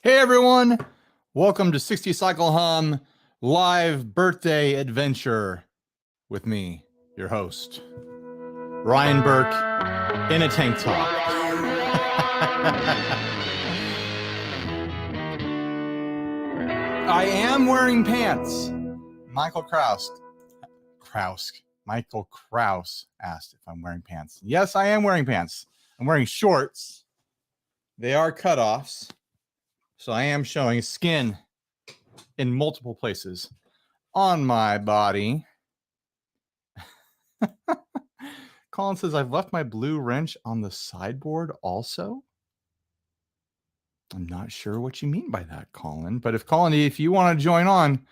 Hey everyone, welcome to 60 Cycle Hum live birthday adventure with me, your host, Ryan Burke, in a tank top. I am wearing pants. Michael Kraus asked if I'm wearing pants. Yes, I am wearing pants. I'm wearing shorts. They are cutoffs. So I am showing skin in multiple places on my body. Colin says, I've left my blue wrench on the sideboard also. I'm not sure what you mean by that, Colin. But if you want to join on,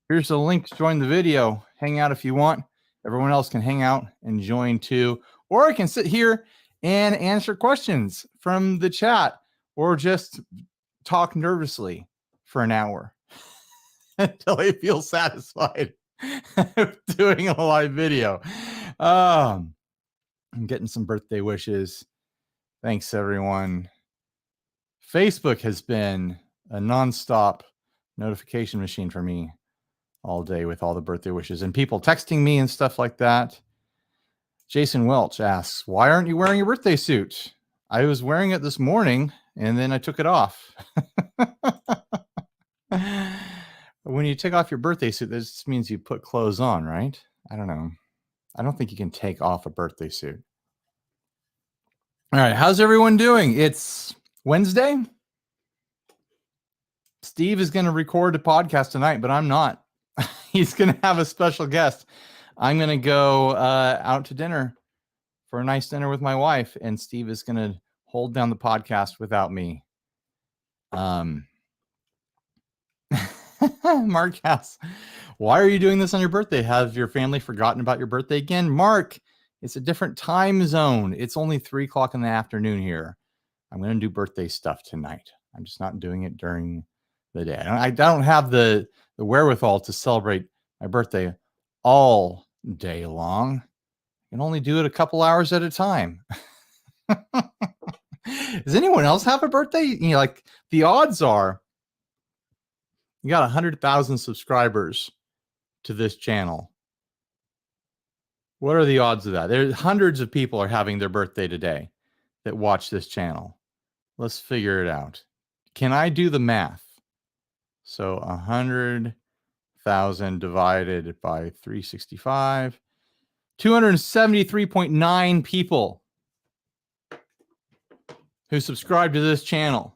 here's the link to join the video. Hang out if you want. Everyone else can hang out and join too. Or I can sit here and answer questions from the chat or just talk nervously for an hour until I feel satisfied doing a live video. I'm getting some birthday wishes. Thanks, everyone. Facebook has been a nonstop notification machine for me all day with all the birthday wishes and people texting me and stuff like that. Jason Welch asks, why aren't you wearing your birthday suit? I was wearing it this morning and then I took it off. When you take off your birthday suit, this means you put clothes on, right? I don't know. I don't think you can take off a birthday suit. All right. How's everyone doing? It's Wednesday. Steve is going to record a podcast tonight, but I'm not. He's going to have a special guest. I'm going to go out to dinner for a nice dinner with my wife, and Steve is going to hold down the podcast without me. Mark asks, why are you doing this on your birthday? Have your family forgotten about your birthday again? Mark, it's a different time zone. It's only 3 o'clock in the afternoon here. I'm going to do birthday stuff tonight. I'm just not doing it during the day. I don't have the wherewithal to celebrate my birthday all day long. I can only do it a couple hours at a time. Does anyone else have a birthday? You know, like the odds are you got 100,000 subscribers to this channel. What are the odds of that? There's hundreds of people are having their birthday today that watch this channel. Let's figure it out. Can I do the math? So 100,000 divided by 365, 273.9 people who subscribe to this channel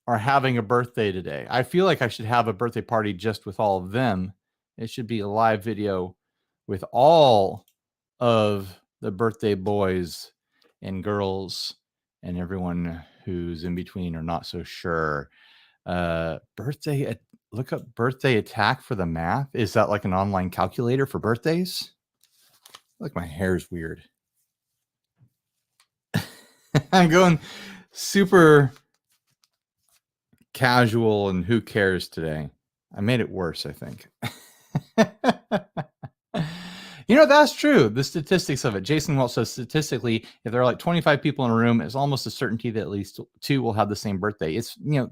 are having a birthday today. I feel like I should have a birthday party just with all of them. It should be a live video with all of the birthday boys and girls and everyone who's in between or not so sure. Look up birthday attack for the math. Is that like an online calculator for birthdays? Like my hair's weird. I'm going super casual and who cares today. I made it worse, I think. You know, that's true. The statistics of it. Jason Welch says statistically, if there are like 25 people in a room, it's almost a certainty that at least 2 will have the same birthday. It's, you know,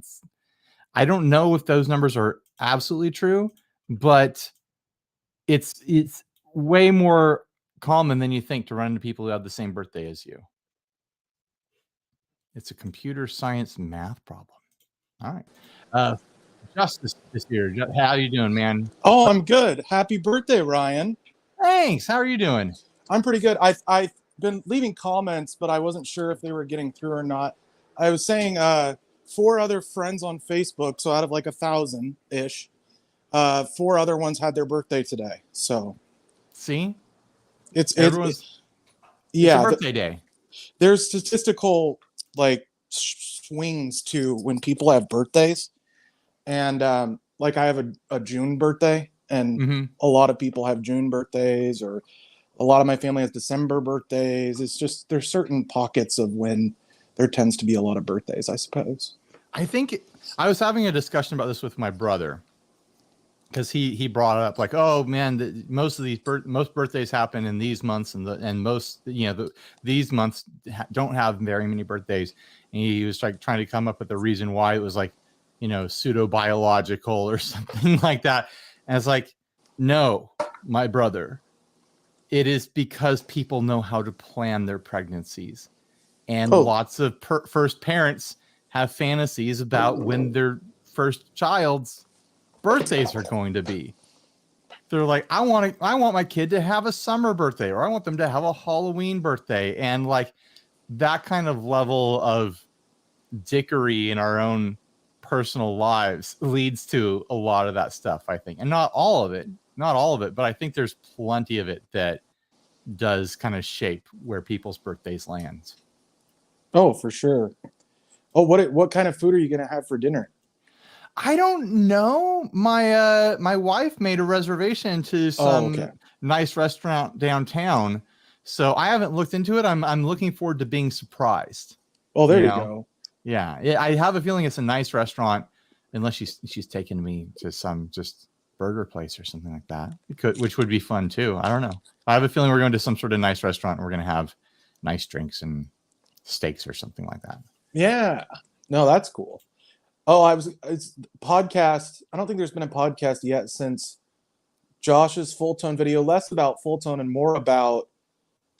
I don't know if those numbers are absolutely true, but it's way more common than you think to run into people who have the same birthday as you. It's a computer science math problem. All right. Justice this year. How are you doing, man? Oh, I'm good. Happy birthday, Ryan. Thanks. How are you doing? I'm pretty good. I've been leaving comments, but I wasn't sure if they were getting through or not. I was saying 4 other friends on Facebook, so out of like 1,000-ish, 4 other ones had their birthday today. So see, it's yeah, it's birthday day. There's statistical like swings to when people have birthdays, and like I have a June birthday, and a lot of people have June birthdays, or a lot of my family has December birthdays. It's just there's certain pockets of when there tends to be a lot of birthdays, I suppose. I think I was having a discussion about this with my brother, because he brought up like, oh man, most birthdays happen in these months, and most these months don't have very many birthdays. And he was like trying to come up with a reason why it was like, pseudo biological or something like that. And it's like, no, my brother, it is because people know how to plan their pregnancies, and lots of first parents have fantasies about when their first child's birthdays are going to be. They're like, I want my kid to have a summer birthday, or I want them to have a Halloween birthday. And like that kind of level of dickery in our own personal lives leads to a lot of that stuff, I think. And not all of it, but I think there's plenty of it that does kind of shape where people's birthdays land. Oh, for sure. Oh, what kind of food are you going to have for dinner? I don't know. My wife made a reservation to some nice restaurant downtown, so I haven't looked into it. I'm looking forward to being surprised. Oh, there you go. Yeah, I have a feeling it's a nice restaurant, unless she's taking me to some just burger place or something like that. Which would be fun too. I don't know. I have a feeling we're going to some sort of nice restaurant and we're going to have nice drinks and steaks or something like that. Yeah. No, that's cool. Oh, it's podcast. I don't think there's been a podcast yet since Josh's Full Tone video, less about Full Tone and more about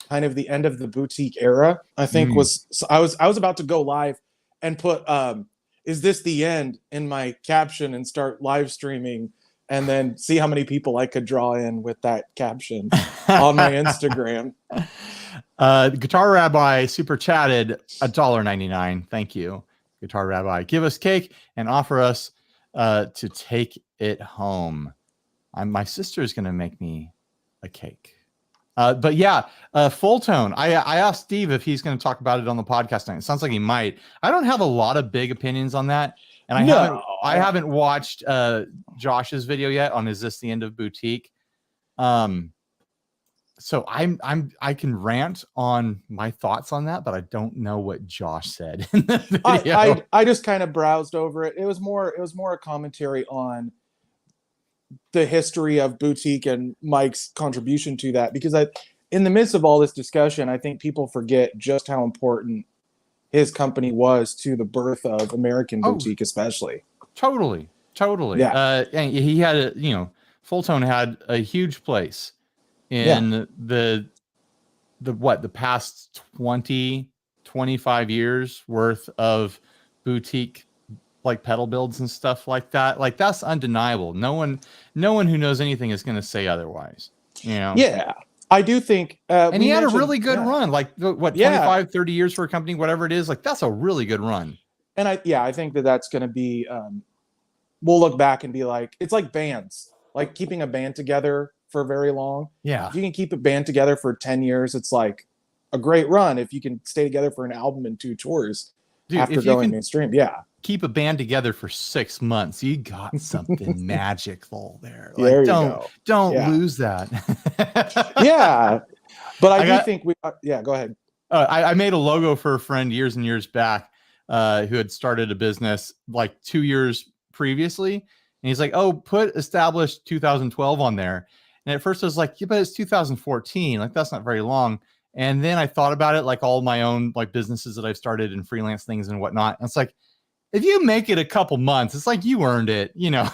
kind of the end of the boutique era. I think I was about to go live and put is this the end in my caption and start live streaming and then see how many people I could draw in with that caption on my Instagram. Guitar Rabbi super chatted $1.99. Thank you, Guitar Rabbi. Give us cake and offer us to take it home. My sister is going to make me a cake. But yeah, Full Tone. I asked Steve if he's going to talk about it on the podcast tonight. It sounds like he might. I don't have a lot of big opinions on that, and I haven't watched Josh's video yet on Is This the End of Boutique? So I can rant on my thoughts on that, but I don't know what Josh said in the video. I just kind of browsed over it. It was more a commentary on the history of boutique and Mike's contribution to that, because in the midst of all this discussion, I think people forget just how important his company was to the birth of American boutique, especially. Totally. Yeah. And he had Full Tone had a huge place in the past 20-25 years worth of boutique like pedal builds and stuff like that. Like that's undeniable. No one who knows anything is going to say otherwise. Yeah, I do think. And he had a really good run. Like 25, 30 years for a company, whatever it is. Like that's a really good run. And I think that's going to be. We'll look back and be like, it's like bands, like keeping a band together for very long. Yeah, if you can keep a band together for 10 years, it's like a great run. If you can stay together for an album and 2 tours after going mainstream, keep a band together for 6 months, you got something magical there. Like, don't lose that. Yeah, but I do think we. Go ahead. I made a logo for a friend years and years back who had started a business like 2 years previously, and he's like, "Oh, put established 2012 on there." And at first I was like, "Yeah, but it's 2014. Like that's not very long." And then I thought about it, like all my own like businesses that I've started and freelance things and whatnot. And it's like, if you make it a couple months, it's like you earned it, Yeah.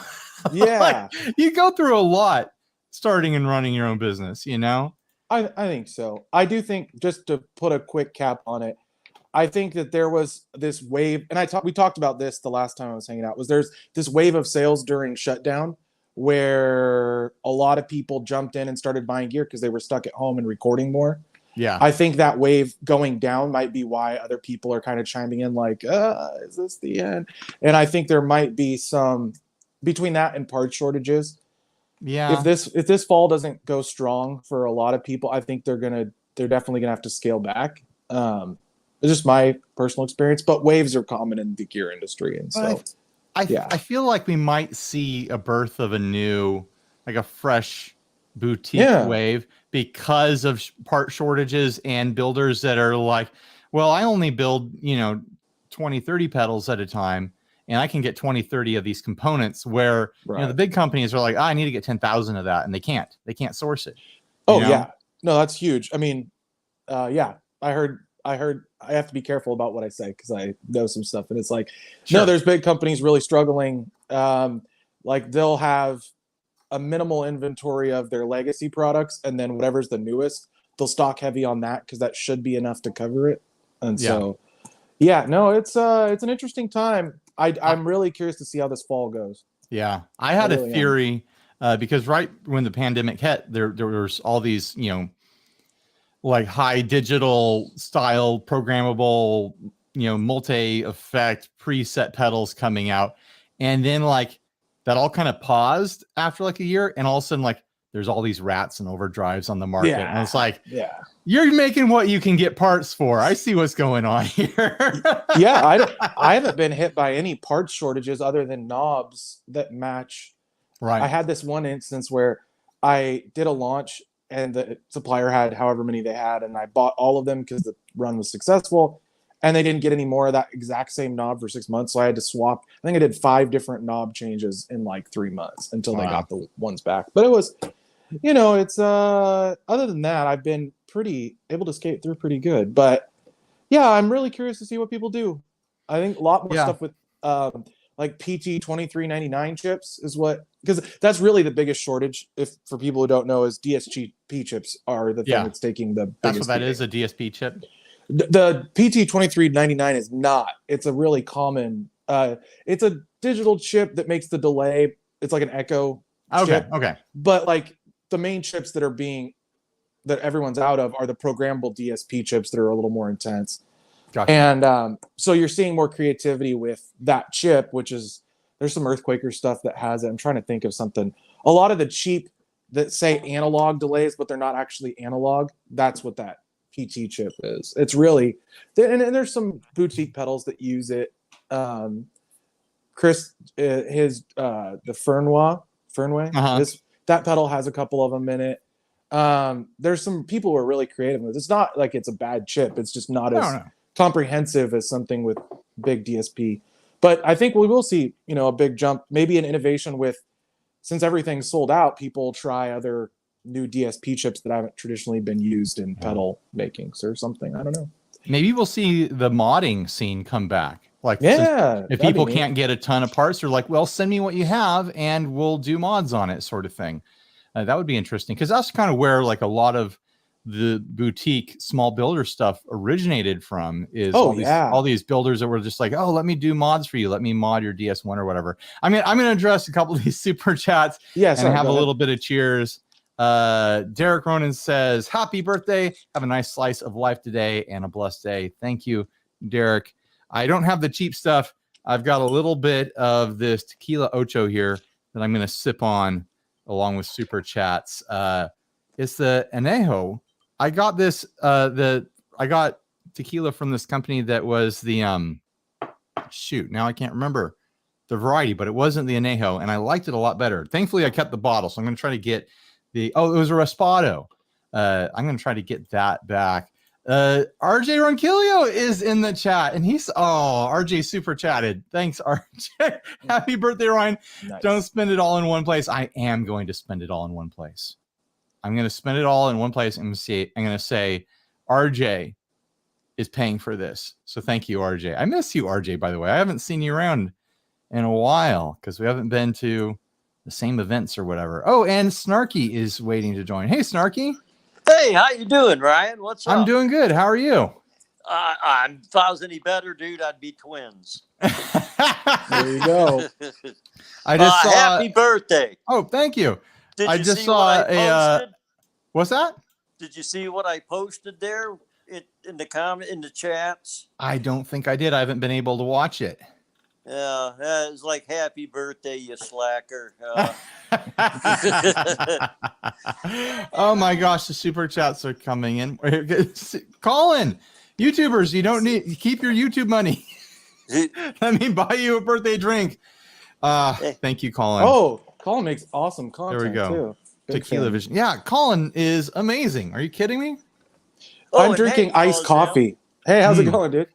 Like, you go through a lot starting and running your own business, I think so. I do think, just to put a quick cap on it, I think that there was this wave, and we talked about this the last time I was hanging out, there's this wave of sales during shutdown where a lot of people jumped in and started buying gear because they were stuck at home and recording more. Yeah. I think that wave going down might be why other people are kind of chiming in like, is this the end? And I think there might be some between that and part shortages. Yeah. If this fall doesn't go strong for a lot of people, I think they're definitely gonna have to scale back. It's just my personal experience, but waves are common in the gear industry. And so I feel like we might see a birth of a fresh boutique wave because of part shortages and builders that are like, well, I only build 20-30 pedals at a time, and I can get 20, 30 of these components where, the big companies are like, I need to get 10,000 of that. And they can't source it. Yeah. No, that's huge. I mean, yeah, I heard I have to be careful about what I say because I know some stuff, and it's like, no, there's big companies really struggling. Like they'll have a minimal inventory of their legacy products, and then whatever's the newest, they'll stock heavy on that because that should be enough to cover it. And so, no, it's an interesting time. I'm really curious to see how this fall goes. Yeah, I had a theory because right when the pandemic hit, there was all these, like high digital style programmable, multi-effect preset pedals coming out. And then like that all kind of paused after like a year. And all of a sudden, like there's all these rats and overdrives on the market. Yeah. And it's like, you're making what you can get parts for. I see what's going on here. I haven't been hit by any parts shortages other than knobs that match. Right. I had this one instance where I did a launch and the supplier had however many they had, and I bought all of them because the run was successful, and they didn't get any more of that exact same knob for 6 months. So I had to swap. I think I did 5 different knob changes in like 3 months until they got the ones back. But it was, it's other than that, I've been pretty able to skate through pretty good. But yeah, I'm really curious to see what people do. I think a lot more stuff with like PT2399 chips is because that's really the biggest shortage. If for people who don't know, is DSP chips are the thing that's taking the biggest. That's what that is, a DSP chip. The PT2399 is not. It's a really common. It's a digital chip that makes the delay. It's like an Echo. Chip. Okay. But like the main chips that everyone's out of are the programmable DSP chips that are a little more intense. Gotcha. And so you're seeing more creativity with that chip, which is there's some Earthquaker stuff that has it. I'm trying to think of something. A lot of the cheap that say analog delays, but they're not actually analog. That's what that PT chip is. It's really, and there's some boutique pedals that use it. Chris, the Fernway, that pedal has a couple of them in it. There's some people who are really creative with it. It's not like it's a bad chip. It's just not as comprehensive as something with big DSP. But I think we will see, a big jump, maybe an innovation since everything's sold out, people try other new DSP chips that haven't traditionally been used in pedal makings or something. I don't know. Maybe we'll see the modding scene come back. Like, if people can't get a ton of parts, they're like, well, send me what you have and we'll do mods on it, sort of thing. That would be interesting because that's kind of where like a lot of the boutique small builder stuff originated from is all these builders that were just like, oh, let me do mods for you. Let me mod your DS1 or whatever. I'm going to address a couple of these super chats and have a little bit of cheers. Derek Ronan says, happy birthday. Have a nice slice of life today and a blessed day. Thank you, Derek. I don't have the cheap stuff. I've got a little bit of this tequila ocho here that I'm going to sip on along with super chats. It's the Anejo. I got this, I got tequila from this company that was the, now I can't remember the variety, but it wasn't the Anejo, and I liked it a lot better. Thankfully, I kept the bottle, so I'm going to try to get it was a Raspado. I'm going to try to get that back. RJ Ronquillo is in the chat, and RJ super chatted. Thanks, RJ. Happy birthday, Ryan. Nice. Don't spend it all in one place. I am going to spend it all in one place. I'm going to spend it all in one place. I'm going to say RJ is paying for this. So thank you, RJ. I miss you, RJ, by the way. I haven't seen you around in a while because we haven't been to the same events or whatever. Oh, and Snarky is waiting to join. Hey, Snarky. Hey, how you doing, Ryan? What's up? I'm doing good. How are you? If I was any better, dude, I'd be twins. There you go. I just saw. Happy birthday. Oh, thank you. I just saw a. What's that? Did you see what I posted there in the comment in the chats? I don't think I did. I haven't been able to watch it. Yeah, it's like happy birthday, you slacker. Oh my gosh, the super chats are coming in. Colin, YouTubers, you don't keep your YouTube money. Let me buy you a birthday drink. Thank you, Colin. Oh, Colin makes awesome content. There we go. Too. Tequila Vision. Yeah, Colin is amazing. Are you kidding me? I'm drinking iced coffee. Hey, how's it going, dude?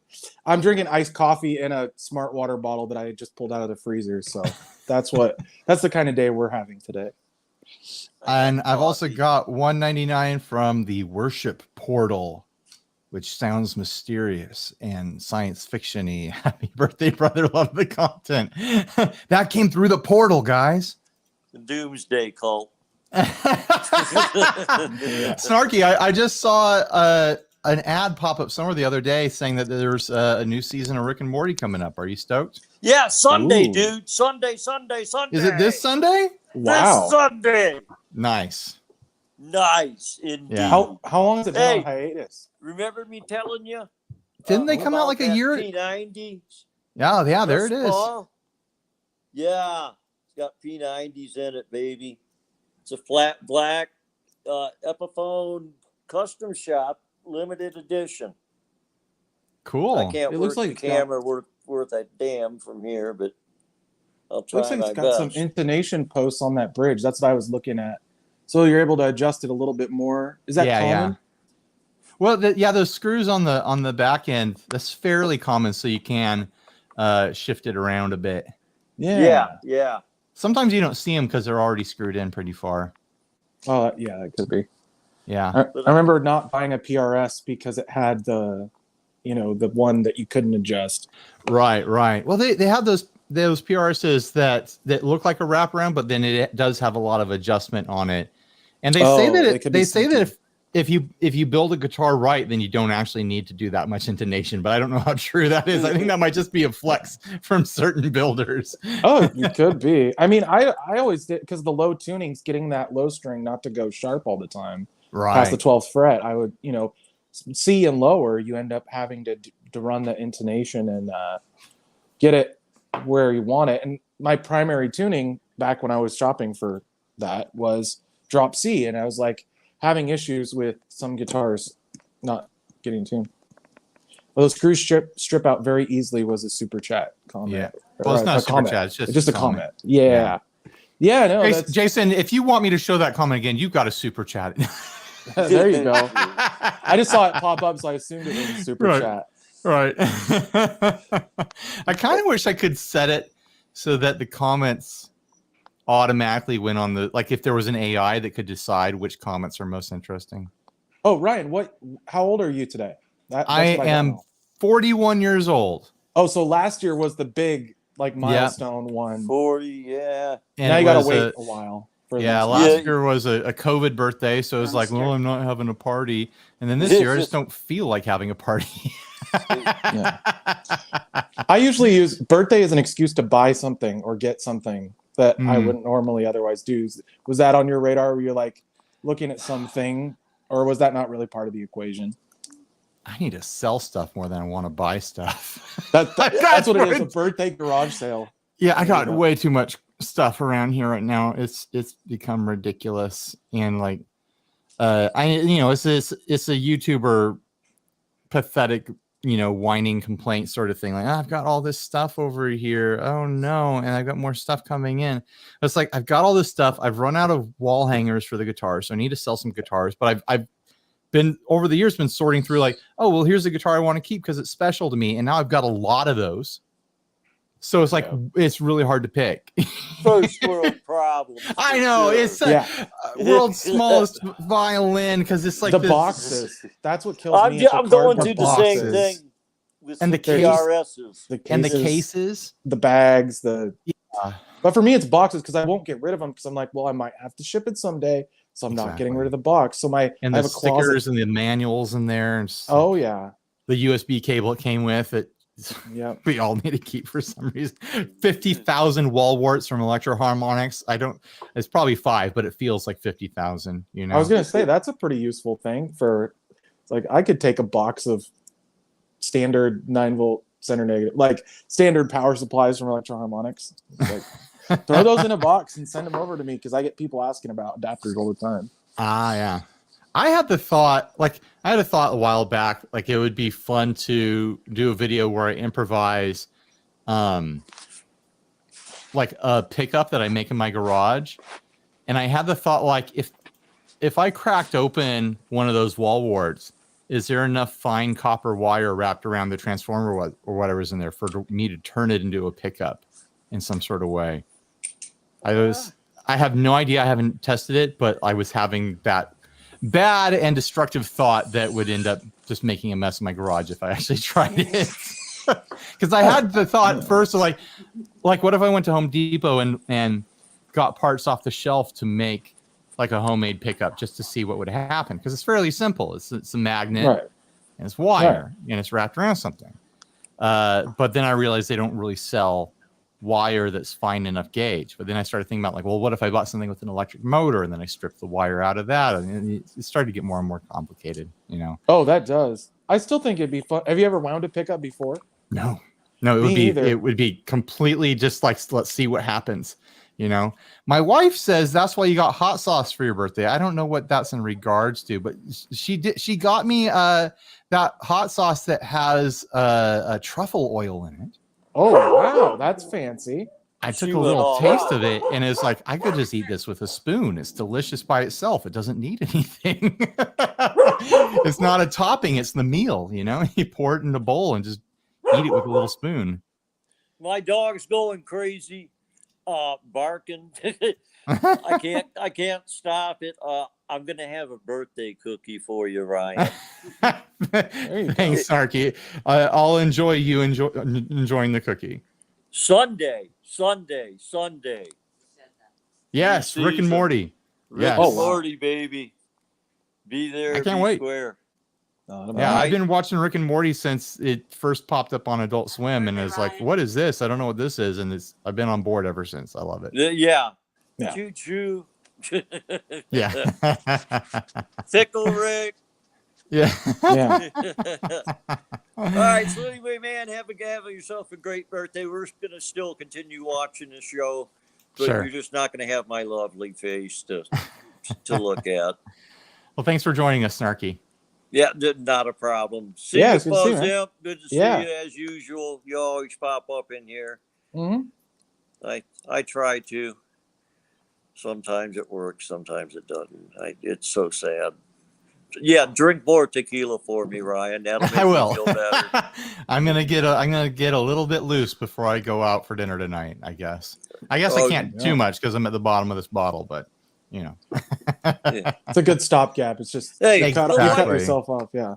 I'm drinking iced coffee in a smart water bottle that I just pulled out of the freezer. So that's the kind of day we're having today. And I've also got $1.99 from the Worship Portal, which sounds mysterious and science fiction-y. Happy birthday, brother. Love the content. That came through the portal, guys. The Doomsday Cult. Snarky, I just saw an ad pop up somewhere the other day saying that there's a new season of Rick and Morty coming up. Are you stoked? Yeah, Sunday, Ooh. dude. Sunday. Is it this Sunday? Wow. This Sunday. Nice. Nice, indeed. Yeah. How long has it been on hiatus? Remember me telling you? Didn't they come out like a year? P90s. Yeah, there it is. Yeah, it's got P90s in it, baby. It's a flat black Epiphone custom shop limited edition. Cool. I can't It work looks like the it's got- camera worth a damn from here, but I'll try Looks like my it's got best. some intonation posts on that bridge. That's what I was looking at. So you're able to adjust it a little bit more. Is that common? Yeah. Well, those screws on the back end, that's fairly common, so you can shift it around a bit. Yeah. Sometimes you don't see them because they're already screwed in pretty far. Oh, yeah, that could be. Yeah. I remember not buying a PRS because it had the one that you couldn't adjust. Right. Well, they have those PRSs that look like a wraparound, but then it does have a lot of adjustment on it. And they say that if you build a guitar right, then you don't actually need to do that much intonation. But I don't know how true that is. I think that might just be a flex from certain builders. Oh, it could be. I mean, I always did, because the low tuning's getting that low string not to go sharp all the time. Right. Past the 12th fret, I would, C and lower, you end up having to run the intonation and get it where you want it. And my primary tuning back when I was shopping for that was drop C, and I was like having issues with some guitars not getting tuned. Well, those screws strip out very easily was a super chat comment. Yeah. Well, it's not a super comment. chat. It's just a comment. Yeah. No. Jason, if you want me to show that comment again, you've got to super chat it. There you go. I just saw it pop up, so I assumed it was a super chat. Right. I kind of wish I could set it so that the comments automatically went on like if there was an AI that could decide which comments are most interesting. Oh, Ryan, how old are you today? I am 41 years old. Oh, so last year was the big milestone one. 40, yeah. And now you gotta wait a while. Last year was a COVID birthday, so it was like, well, I'm not having a party. And then this year, I just don't feel like having a party. I usually use birthday as an excuse to buy something or get something that I wouldn't normally otherwise do. Was that on your radar? Were you like looking at something, or was that not really part of the equation? I need to sell stuff more than I want to buy stuff. That's what it is, a birthday garage sale. Yeah, I got way too much stuff around here right now. It's become ridiculous, and like it's a YouTuber pathetic whining complaint sort of thing, like, I've got all this stuff over here, oh no, and I've got more stuff coming in. It's like, I've got all this stuff, I've run out of wall hangers for the guitars, so I need to sell some guitars, but I've been over the years been sorting through like, oh well, here's a guitar I want to keep because it's special to me, and now I've got a lot of those. So it's like, it's really hard to pick. First world problem. I know. Sure. It's world's smallest violin because it's like the boxes. That's what kills me. I'm going through the same thing with and the PRSs. The cases, the bags, But for me, it's boxes because I won't get rid of them because I'm like, well, I might have to ship it someday, so I'm not getting rid of the box. So I have a stickers closet. and the manuals in there. And the USB cable it came with it. Yeah, we all need to keep for some reason. 50,000 wall warts from Electro Harmonics. It's probably 5, but it feels like 50,000. I was gonna say that's a pretty useful thing for. Like, I could take a box of standard 9-volt center negative, like standard power supplies from Electro Harmonics. Like, throw those in a box and send them over to me because I get people asking about adapters all the time. Yeah. I had a thought a while back, like it would be fun to do a video where I improvise like a pickup that I make in my garage. And I had the thought, like, if I cracked open one of those wall warts, is there enough fine copper wire wrapped around the transformer or whatever's in there for me to turn it into a pickup in some sort of way? I have no idea. I haven't tested it, but I was having that bad and destructive thought that would end up just making a mess in my garage if I actually tried it. Because I had the thought first of like, what if I went to Home Depot and got parts off the shelf to make like a homemade pickup just to see what would happen? Because it's fairly simple. It's a magnet and it's wire and it's wrapped around something. But then I realized they don't really sell wire that's fine enough gauge. But then I started thinking about like, well, what if I bought something with an electric motor and then I stripped the wire out of that? And it started to get more and more complicated, you know? Oh, that does. I still think it'd be fun. Have you ever wound a pickup before? No, it would be completely just like, let's see what happens. You know, my wife says that's why you got hot sauce for your birthday. I don't know what that's in regards to, but she got me that hot sauce that has a truffle oil in it. Oh, wow. That's fancy. I took a little taste of it and it's like, I could just eat this with a spoon. It's delicious by itself. It doesn't need anything. It's not a topping. It's the meal, you know, you pour it in a bowl and just eat it with a little spoon. My dog's going crazy, barking. I can't stop it. I'm going to have a birthday cookie for you, Ryan. Thanks, Snarky. I'll enjoy you enjoying the cookie. Sunday. Yes, Rick and Morty. Rick and Morty, baby. Be there. I can't wait. Square. Yeah, I've been watching Rick and Morty since it first popped up on Adult Swim, and it's like, what is this? I don't know what this is, and I've been on board ever since. I love it. Yeah. Choo choo. Yeah. Fickle Rick. Yeah. All right. So anyway, man, have yourself a great birthday. We're gonna still continue watching the show, but you're just not gonna have my lovely face to look at. Well, thanks for joining us, Snarky. Yeah, not a problem. See you, Buzz Imp. Good to see you as usual. You always pop up in here. Mm-hmm. I try to. Sometimes it works, sometimes it doesn't. It's so sad. Yeah, drink more tequila for me, Ryan. That'll make me feel better. I'm gonna get a little bit loose before I go out for dinner tonight. I guess I can't too much because I'm at the bottom of this bottle, but you know, it's a good stopgap. It's just you cut yourself off. Yeah,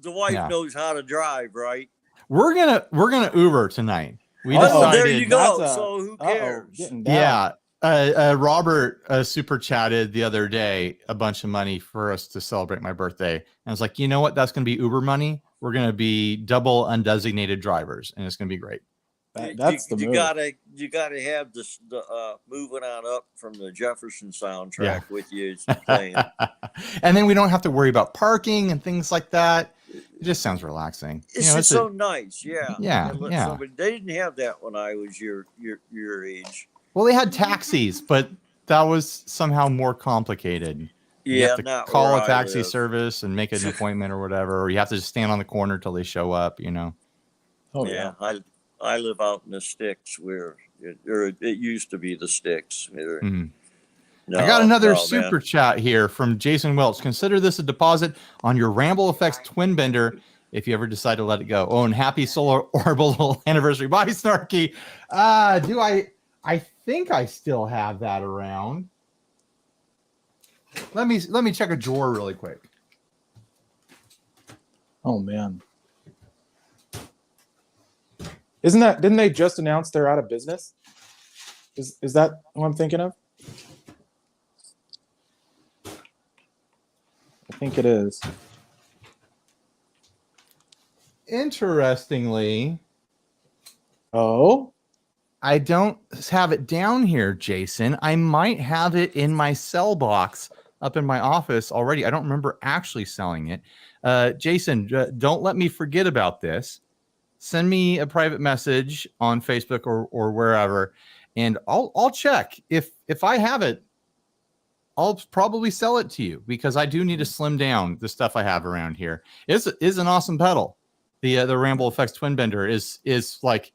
the wife knows how to drive, right? We're gonna Uber tonight. We decided. There you go. So who cares? Yeah. Robert super chatted the other day a bunch of money for us to celebrate my birthday. And I was like, you know what? That's going to be Uber money. We're going to be double undesignated drivers, and it's going to be great. That's the move. You gotta have this moving on up from the Jefferson soundtrack with you playing. And then we don't have to worry about parking and things like that. It just sounds relaxing. It's just so nice. Yeah. Yeah. They didn't have that when I was your age. Well, they had taxis, but that was somehow more complicated. You have to call a taxi service and make an appointment or whatever, or you have to just stand on the corner till they show up, you know. Oh yeah. I live out in the sticks where it used to be the sticks. I got another super chat here from Jason Welch. Consider this a deposit on your Ramble Effects twin bender if you ever decide to let it go. Oh, and happy solar orbital anniversary. Bye, Snarky. I think I still have that around. Let me check a drawer really quick. Oh man. Didn't they just announce they're out of business? Is that what I'm thinking of? I think it is. Interestingly. Oh? I don't have it down here, Jason. I might have it in my cell box up in my office already. I don't remember actually selling it. Jason, don't let me forget about this. Send me a private message on Facebook or wherever, and I'll check. If I have it, I'll probably sell it to you because I do need to slim down the stuff I have around here. Is an awesome pedal. The Ramble Effects Twin Bender is like,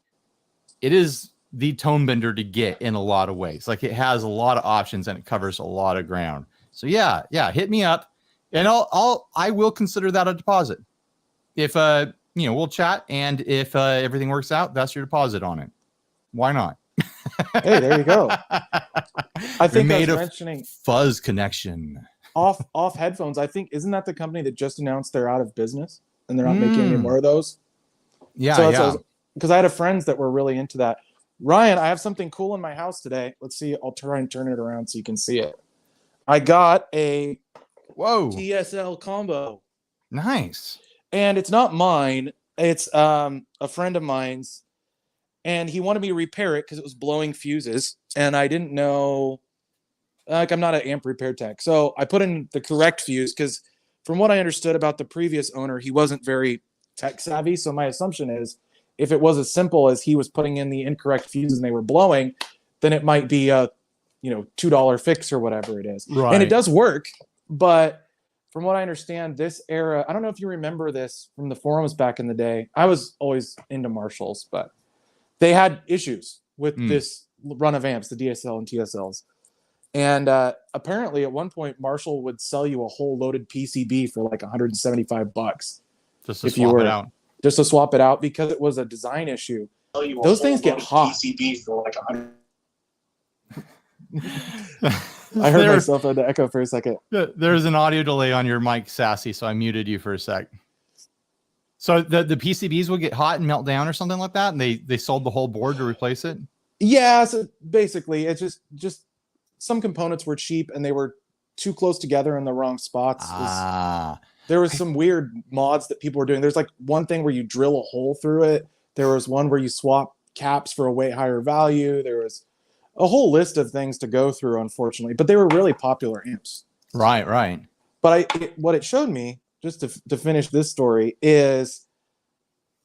it is the tone bender to get in a lot of ways. Like, it has a lot of options and it covers a lot of ground. So yeah, hit me up And I will consider that a deposit. If we'll chat, and if everything works out, that's your deposit on it. Why not? Hey, there you go. I think I was mentioning fuzz connection. Off headphones. I think, isn't that the company that just announced they're out of business and they're not making any more of those? Yeah, so because I had friends that were really into that. Ryan, I have something cool in my house today. Let's see. I'll try and turn it around so you can see it. I got a TSL combo. Nice. And it's not mine. It's a friend of mine's. And he wanted me to repair it because it was blowing fuses. And I didn't know, like, I'm not an amp repair tech. So I put in the correct fuse because from what I understood about the previous owner, he wasn't very tech savvy. So my assumption is if it was as simple as he was putting in the incorrect fuses and they were blowing, then it might be a, $2 fix or whatever it is. Right. And it does work. But from what I understand, this era, I don't know if you remember this from the forums back in the day. I was always into Marshalls, but they had issues with this run of amps, the DSL and TSLs. And apparently at one point, Marshall would sell you a whole loaded PCB for like $175. Just to swap it out. Just to swap it out because it was a design issue. Those things get hot. PCB for like 100. I heard myself on the echo for a second. There's an audio delay on your mic, Sassy, so I muted you for a sec. So the PCBs would get hot and melt down or something like that, and they sold the whole board to replace it? Yeah, so basically it's just some components were cheap and they were too close together in the wrong spots. There was some weird mods that people were doing. There's like one thing where you drill a hole through it. There was one where you swap caps for a way higher value. There was a whole list of things to go through, unfortunately, but they were really popular amps. Right. But what it showed me, just to finish this story, is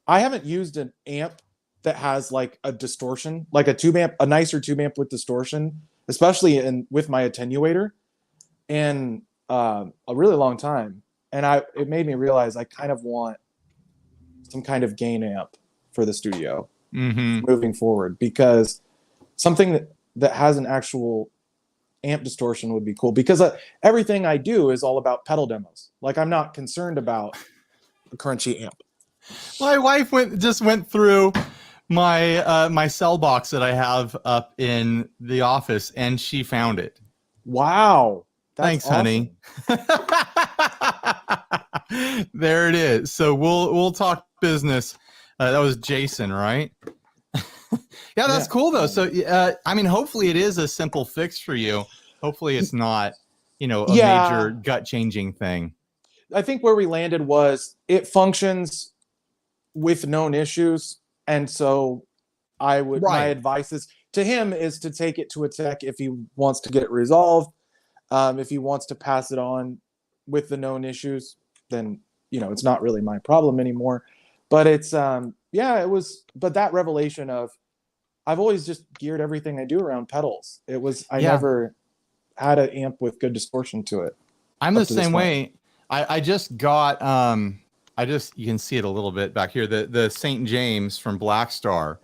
I haven't used an amp that has like a distortion, like a nicer tube amp with distortion, especially with my attenuator, in a really long time. And it made me realize I kind of want some kind of gain amp for the studio moving forward, because something that has an actual amp distortion would be cool, because everything I do is all about pedal demos. Like, I'm not concerned about a crunchy amp. My wife just went through my my cell box that I have up in the office, and she found it. Wow. Thanks, awesome. Honey. There it is. So we'll talk business. That was Jason, right? Yeah, that's cool though. So I mean, hopefully it is a simple fix for you. Hopefully it's not, a major gut changing thing. I think where we landed was it functions with known issues. And so my advice to him is to take it to a tech if he wants to get it resolved. If he wants to pass it on with the known issues, then, it's not really my problem anymore. But it's, it was, but that revelation of, I've always just geared everything I do around pedals. I never had an amp with good distortion to it. I'm the same way. I just got, you can see it a little bit back here, the St. James from Black Star,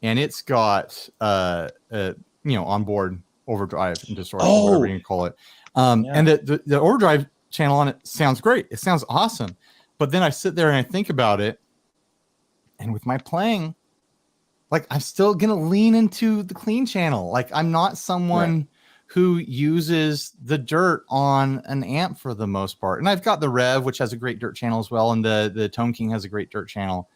and it's got, onboard overdrive and distortion, whatever you can call it. And the overdrive channel on it sounds great. It sounds awesome. But then I sit there and I think about it, and with my playing, like, I'm still going to lean into the clean channel. Like, I'm not someone who uses the dirt on an amp for the most part. And I've got the Rev, which has a great dirt channel as well. And the Tone King has a great dirt channel.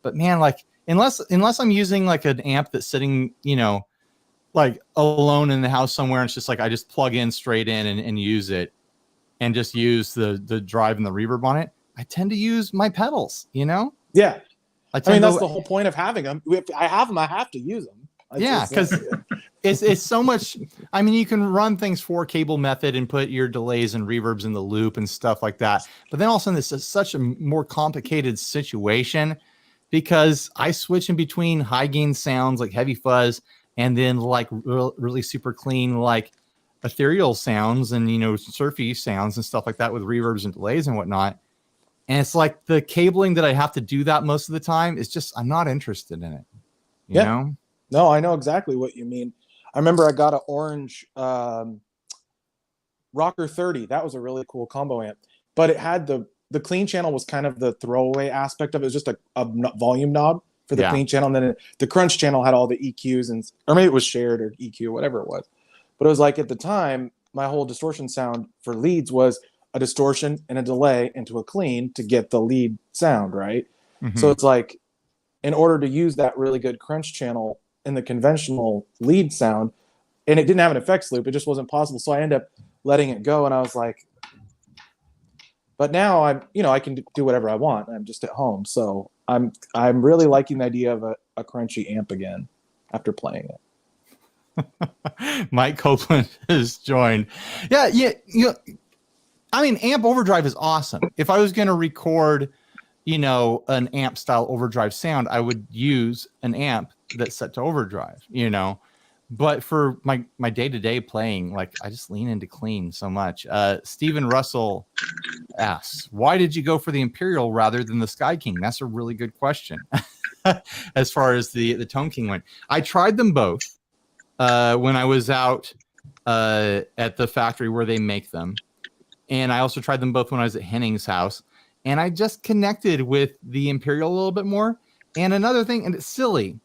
But man, like, unless I'm using like an amp that's sitting, like alone in the house somewhere, and it's just like, I just plug in straight in and use it, and just use the drive and the reverb on it, I tend to use my pedals, Yeah. I mean, that's the whole point of having them. If I have them, I have to use them. Because it's so much. I mean, you can run things for cable method and put your delays and reverbs in the loop and stuff like that. But then all of a sudden, this is such a more complicated situation, because I switch in between high gain sounds like heavy fuzz, and then like really super clean, like ethereal sounds and, surfy sounds and stuff like that with reverbs and delays and whatnot. And it's like the cabling that I have to do that most of the time is just, I'm not interested in it. You know? No, I know exactly what you mean. I remember I got an orange Rocker 30. That was a really cool combo amp. but it had the clean channel was kind of the throwaway aspect of it. It was just a volume knob for the clean channel. And then the crunch channel had all the EQs or maybe it was shared or EQ, whatever it was. But it was like at the time, my whole distortion sound for leads was a distortion and a delay into a clean to get the lead sound, right? Mm-hmm. So it's like, in order to use that really good crunch channel in the conventional lead sound, and it didn't have an effects loop, it just wasn't possible. So I ended up letting it go, and I was like, but now I can do whatever I want. I'm just at home, so I'm really liking the idea of a crunchy amp again after playing it. Mike Copeland has joined. Yeah. I mean, amp overdrive is awesome. If I was going to record, an amp style overdrive sound, I would use an amp that's set to overdrive, But for my day-to-day playing, like I just lean into clean so much. Stephen Russell asks, why did you go for the Imperial rather than the Sky King? That's a really good question. As far as the Tone King went, I tried them both when I was out at the factory where they make them. And I also tried them both when I was at Henning's house. And I just connected with the Imperial a little bit more. And another thing, and it's silly,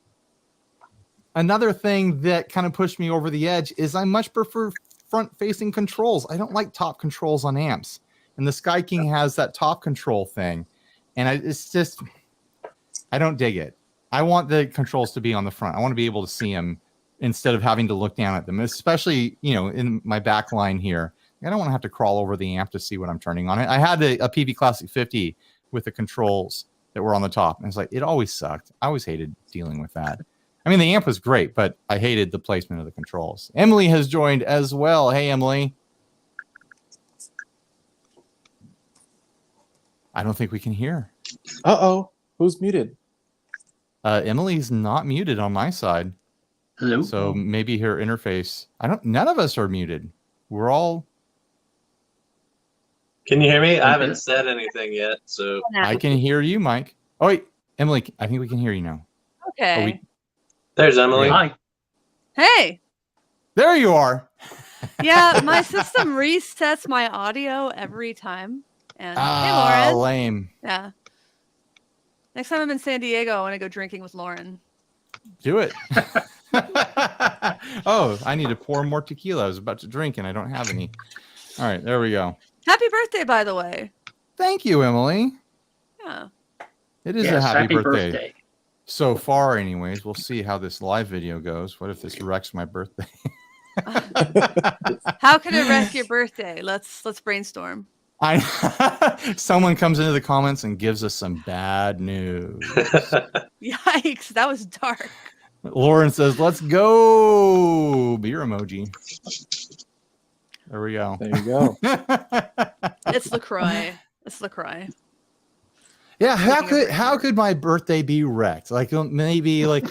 another thing that kind of pushed me over the edge is I much prefer front-facing controls. I don't like top controls on amps. And the Sky King has that top control thing. And it's just, I don't dig it. I want the controls to be on the front. I want to be able to see them instead of having to look down at them, especially, in my back line here. I don't want to have to crawl over the amp to see what I'm turning on it. I had a PV Classic 50 with the controls that were on the top. And it's like, it always sucked. I always hated dealing with that. I mean, the amp was great, but I hated the placement of the controls. Emily has joined as well. Hey, Emily. I don't think we can hear. Uh-oh. Who's muted? Emily's not muted on my side. Hello. So maybe her interface. None of us are muted. We're all. Can you hear me? I haven't said anything yet, so. I can hear you, Mike. Oh, wait. Emily, I think we can hear you now. Okay. There's Emily. Hi. Hey. There you are. Yeah, my system resets my audio every time. And hey, Lauren. Lame. Yeah. Next time I'm in San Diego, I want to go drinking with Lauren. Do it. Oh, I need to pour more tequila. I was about to drink and I don't have any. All right, there we go. Happy birthday, by the way. Thank you, Emily. Yeah. It is a happy birthday. So far, anyways. We'll see how this live video goes. What if this wrecks my birthday? How can it wreck your birthday? Let's brainstorm. Someone comes into the comments and gives us some bad news. Yikes, that was dark. Lauren says, let's go. Beer emoji. There we go. There you go. It's LaCroix. It's LaCroix. Yeah, how could my birthday be wrecked? Like maybe like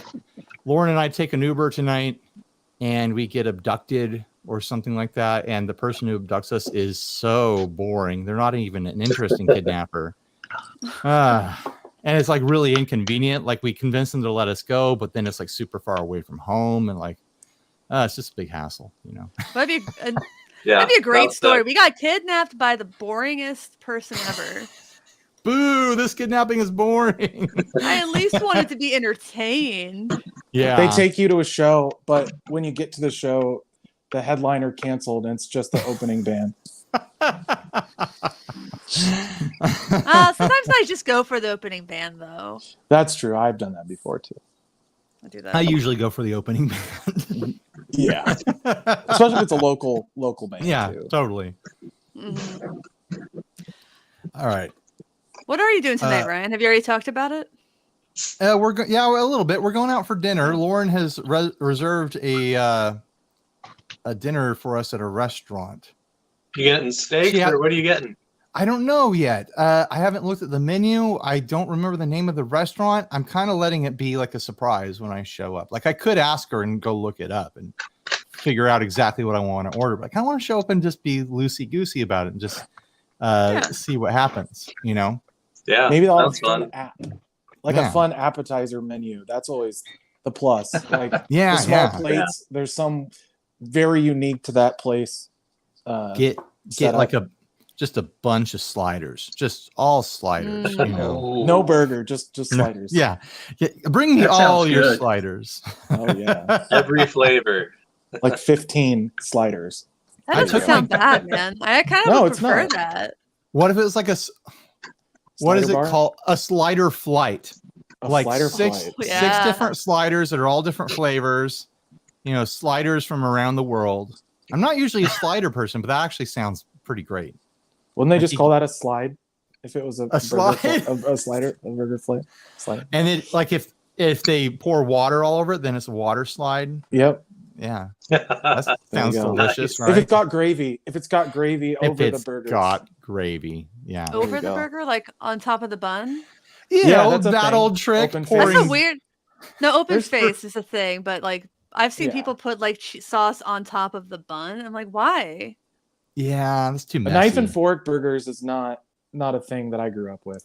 Lauren and I take an Uber tonight and we get abducted or something like that, and the person who abducts us is so boring. They're not even an interesting kidnapper. And it's like really inconvenient. Like we convince them to let us go, but then it's like super far away from home, and like it's just a big hassle, That'd be a great story. We got kidnapped by the boringest person ever. Boo, this kidnapping is boring. I at least wanted to be entertained. Yeah. They take you to a show, but when you get to the show, the headliner canceled and it's just the opening band. Sometimes I just go for the opening band, though. That's true. I've done that before, too. I do that. I usually go for the opening band. Yeah. Especially if it's a local band. Yeah, too. Totally. Mm-hmm. All right. What are you doing tonight, Ryan? Have you already talked about it? A little bit. We're going out for dinner. Lauren has reserved a dinner for us at a restaurant. You getting steak or what are you getting? I don't know yet. I haven't looked at the menu. I don't remember the name of the restaurant. I'm kind of letting it be like a surprise when I show up. Like I could ask her and go look it up and figure out exactly what I want to order, but I kind of want to show up and just be loosey-goosey about it and just see what happens, Yeah, maybe they'll have that's fun. A fun appetizer menu. That's always the plus. Like the small plates. There's some very unique to that place. Get like just a bunch of sliders, just all sliders. You know, no burger, just sliders. Yeah, bring me all your sliders. Oh yeah, every flavor, like 15 sliders. That doesn't sound bad, man. I kind of prefer that. What if it was like what is it called? A slider flight. Like six different sliders that are all different flavors. You know, sliders from around the world. I'm not usually a slider person, but that actually sounds pretty great. Wouldn't they just call that a slide? If it was a slide, a slider, a burger slide. And it like if they pour water all over it, then it's a water slide. Yep. Yeah. That sounds delicious, right? If it's got gravy over the burger. Got gravy. Yeah. Over the burger, like on top of the bun? Yeah, that old trick. That's a weird. No, open space is a thing, but like I've seen people put like sauce on top of the bun. I'm like, why? Yeah, that's too messy. Knife and fork burgers is not a thing that I grew up with.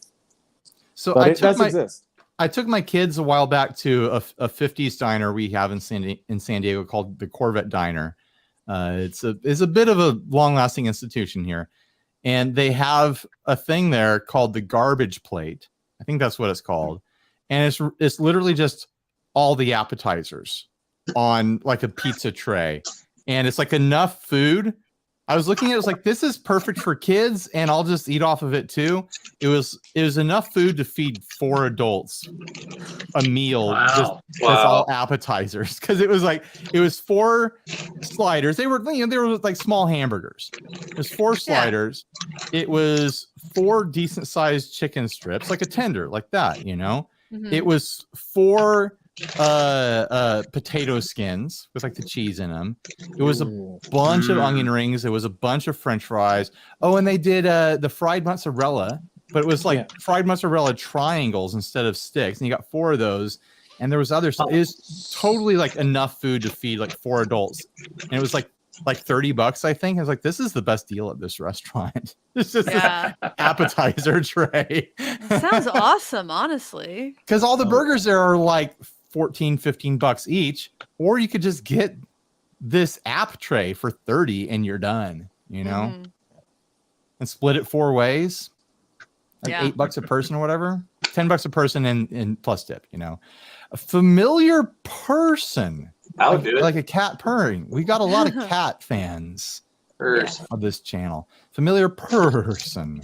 So it does exist. I took my kids a while back to a 50s diner we have in San Diego called the Corvette Diner. It's a bit of a long-lasting institution here, and they have a thing there called the garbage plate. I think that's what it's called, and it's literally just all the appetizers on like a pizza tray, and it's like enough food. I was looking at it, was like, this is perfect for kids, and I'll just eat off of it too. It was enough food to feed 4 adults a meal. Wow. That's all appetizers, because it was 4 sliders. They were like small hamburgers. It was 4 sliders. It was 4 decent sized chicken strips, like a tender, like that. You know, it was 4 potato skins with like the cheese in them. It was a bunch of onion rings. It was a bunch of French fries. Oh, and they did the fried mozzarella, but it was like fried mozzarella triangles instead of sticks. And you got 4 of those. And there was other stuff. It was totally like enough food to feed like 4 adults. And it was like $30, I think. I was like, this is the best deal at this restaurant. It's just an appetizer tray. Sounds awesome, honestly. Because all the burgers there are like $14-15 each, or you could just get this app tray for $30 and you're done, you know, and split it 4 ways, like $8 a person or whatever, $10 a person and plus tip, you know. A familiar person, like a cat purring. We got a lot of cat fans of this channel. Familiar person.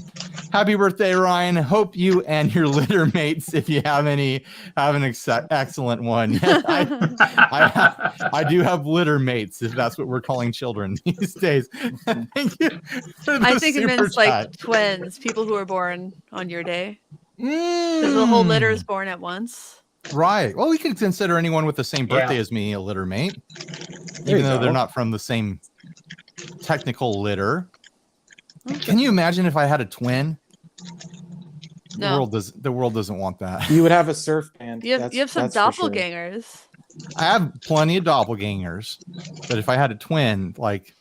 Happy birthday, Ryan. Hope you and your litter mates, if you have any, have an excellent one. Yes, I do have litter mates, if that's what we're calling children these days. Thank you. I think it means like twins, people who are born on your day. Because the whole litter is born at once. Right. Well, we could consider anyone with the same birthday as me a litter mate, even though they're not from the same technical litter. Can you imagine if I had a twin? No. The world doesn't want that. You would have a surf band. You have some doppelgangers. I have plenty of doppelgangers, but if I had a twin, like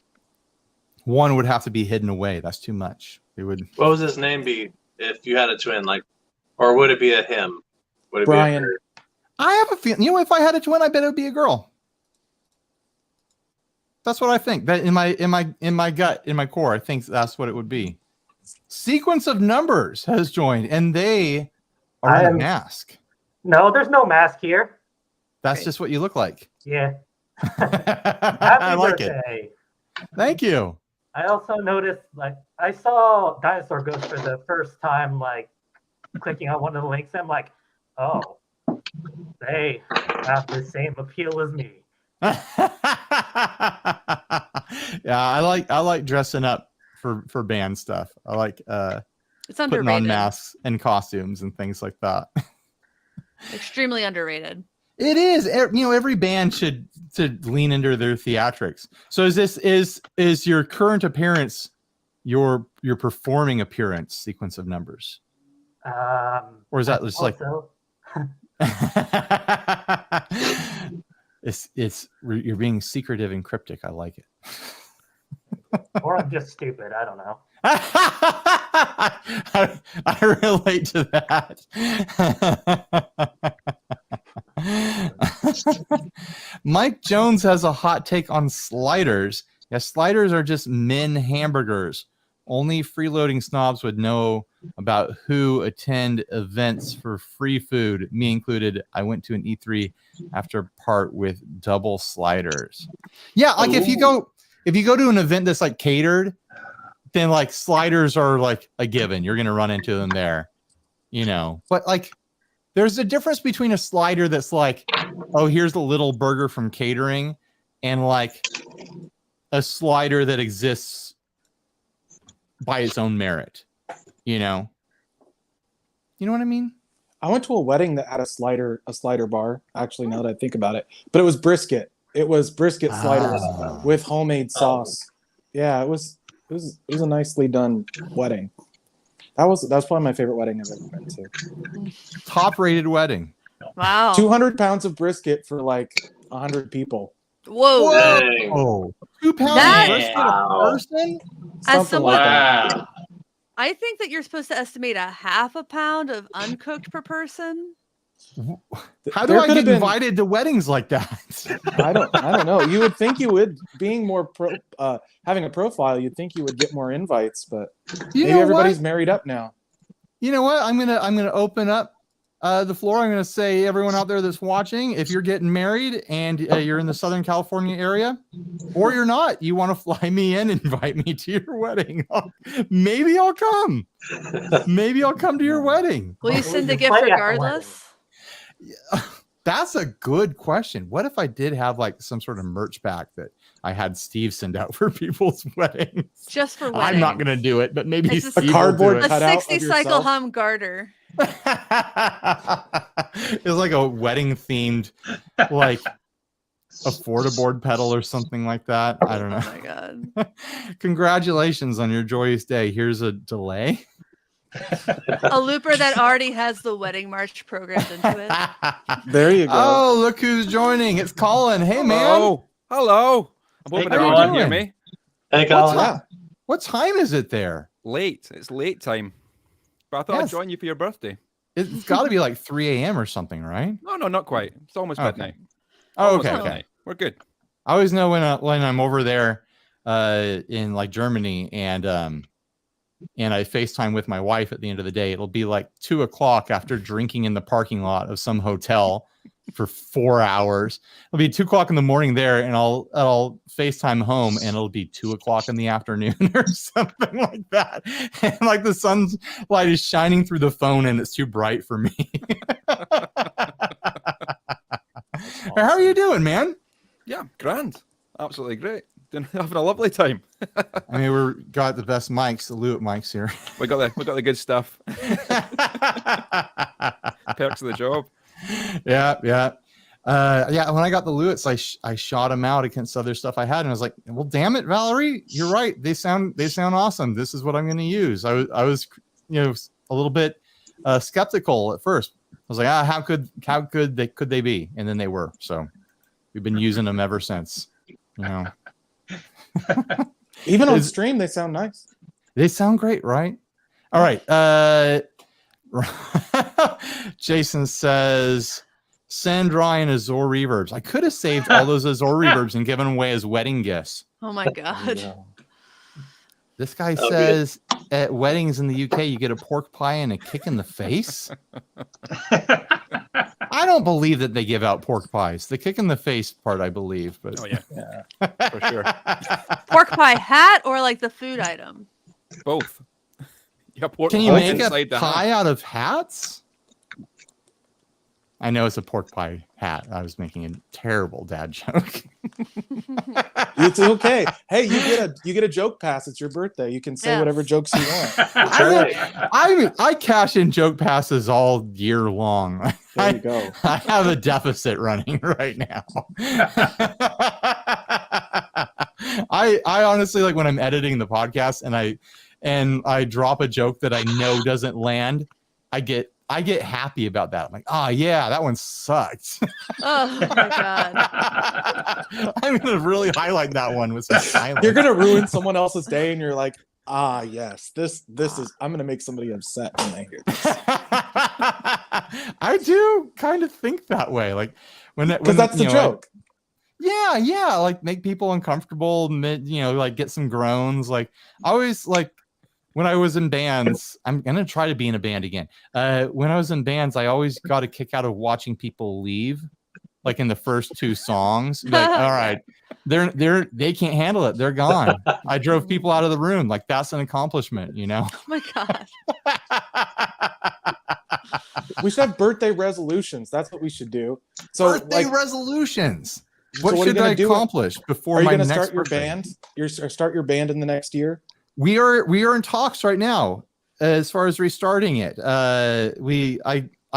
one would have to be hidden away. That's too much. It would. What would his name be if you had a twin? Like, or would it be a him? Would it Brian. be a I have a feeling. You know, if I had a twin, I bet it would be a girl. That's what I think. That in my gut, in my core, I think that's what it would be. Sequence of Numbers has joined, and they are in a mask. No, there's no mask here. That's just what you look like. Yeah. I like birthday. it. Thank you. I also noticed, like, I saw Dinosaur Ghost for the first time, like, clicking on one of the links. I'm like, oh, they have the same appeal as me. Yeah, I like dressing up for band stuff. I like it's underrated. Putting on masks and costumes and things like that. Extremely underrated. It is. You know, every band should lean into their theatrics. So is your current appearance your performing appearance Sequence of Numbers? Or is that just like it's you're being secretive and cryptic. I like it. Or I'm just stupid. I don't know. I relate to that. Mike Jones has a hot take on sliders. Yeah, sliders are just men hamburgers. Only freeloading snobs would know about who attend events for free food. Me included. I went to an E3 after part with double sliders. Yeah, like if you go to an event that's like catered, then like sliders are like a given. You're gonna run into them there, But like, there's a difference between a slider that's like, oh, here's the little burger from catering, and like a slider that exists by its own merit. You know what I mean? I went to a wedding that had a slider bar. Actually, now that I think about it, but it was brisket. It was brisket sliders with homemade sauce. Yeah, it was a nicely done wedding. That's probably my favorite wedding I've ever been to. Top rated wedding. Wow. 200 pounds of brisket for like 100 people. Whoa. Whoa. 2 pounds of brisket a person? As someone, like that. I think that you're supposed to estimate a half a pound of uncooked per person. How do I get invited to weddings like that? I don't know. You would think you would, being more having a profile, you'd think you would get more invites, but maybe everybody's married up now. You know what? I'm gonna open up the floor. I'm gonna say, everyone out there that's watching, if you're getting married and you're in the Southern California area, or you're not, you want to fly me in, invite me to your wedding. Maybe I'll come. Maybe I'll come to your wedding. Will you send a gift regardless? That's a good question. What if I did have like some sort of merch pack that I had Steve send out for people's weddings? Just for weddings. I'm not going to do it, but maybe it's Steve a cardboard will do it. A 60 cycle hum garter. It's like a wedding themed, like a Fortiboard pedal or something like that. I don't know. Oh my God. Congratulations on your joyous day. Here's a delay. A looper that already has the wedding march programmed into it. There you go. Oh, look who's joining. It's Colin. Hey, man. Hello. I'm hoping everyone can hear me. Hey, Colin. What time is it there? Late. It's late time. But I thought I'd join you for your birthday. It's got to be like 3 a.m. or something, right? No, not quite. It's almost midnight. Oh, okay. We're good. I always know when I'm over there in like Germany and I FaceTime with my wife at the end of the day, it'll be like 2 o'clock after drinking in the parking lot of some hotel for 4 hours. It'll be 2 o'clock in the morning there, and I'll FaceTime home, and it'll be 2 o'clock in the afternoon or something like that. And like the sun's light is shining through the phone, and it's too bright for me. Awesome. How are you doing, man? Yeah, grand. Absolutely great. Having a lovely time. I mean, we've got the best mics, the Lewitt mics here. We got the good stuff. Perks of the job. Yeah. When I got the Lewitts, I shot them out against other stuff I had, and I was like, well, damn it, Valerie, you're right. They sound awesome. This is what I'm going to use. I was a little bit skeptical at first. I was like, how good could they be? And then they were. So we've been using them ever since. Even on stream, they sound nice. They sound great, right? All right. Jason says, send Ryan Azure reverbs. I could have saved all those Azure reverbs and given them away as wedding gifts. Oh my God. Yeah. This guy says at weddings in the UK, you get a pork pie and a kick in the face. I don't believe that they give out pork pies. The kick in the face part, I believe. But yeah, for sure. Pork pie hat or like the food item? Both. Can you make a pie out of hats? I know it's a pork pie hat. I was making a terrible dad joke. It's okay. Hey, you get a joke pass. It's your birthday. You can say whatever jokes you want. I cash in joke passes all year long. There you go. I have a deficit running right now. I honestly, like, when I'm editing the podcast and I drop a joke that I know doesn't land, I get happy about that. I'm like, oh yeah, that one sucked. Oh my God. I'm gonna really highlight that one with some silence. You're gonna ruin someone else's day, and you're like, yes, this is. I'm gonna make somebody upset when they hear this. I do kind of think that way, like because that's the joke. Yeah, like make people uncomfortable, like get some groans. Like I always like when I was in bands, I'm gonna try to be in a band again. When I was in bands, I always got a kick out of watching people leave, like in the first 2 songs. Like, all right, they can't handle it. They're gone. I drove people out of the room. Like, that's an accomplishment, you know? Oh my gosh. We should have birthday resolutions. That's what we should do. So birthday resolutions. What so should I accomplish before my next? Are you going to start your band? Start your band in the next year? We are in talks right now as far as restarting it. I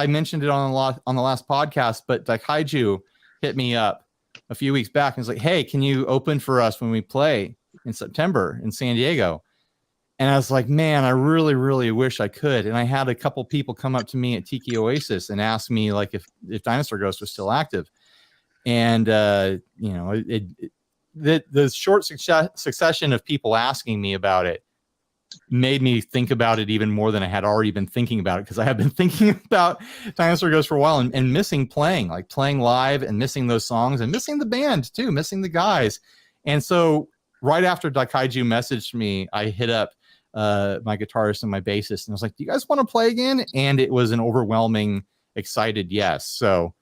mentioned it on the last podcast, but Daikaiju hit me up a few weeks back and was like, "Hey, can you open for us when we play in September in San Diego?" And I was like, "Man, I really, really wish I could." And I had a couple people come up to me at Tiki Oasis and ask me like if Dinosaur Ghost was still active. And you know, the short succession of people asking me about it made me think about it even more than I had already been thinking about it, because I have been thinking about Dinosaur Ghost for a while and missing playing live and missing those songs and missing the band too, missing the guys. And so right after Daikaiju messaged me, I hit up my guitarist and my bassist and I was like, "Do you guys want to play again?" And it was an overwhelming, excited yes. So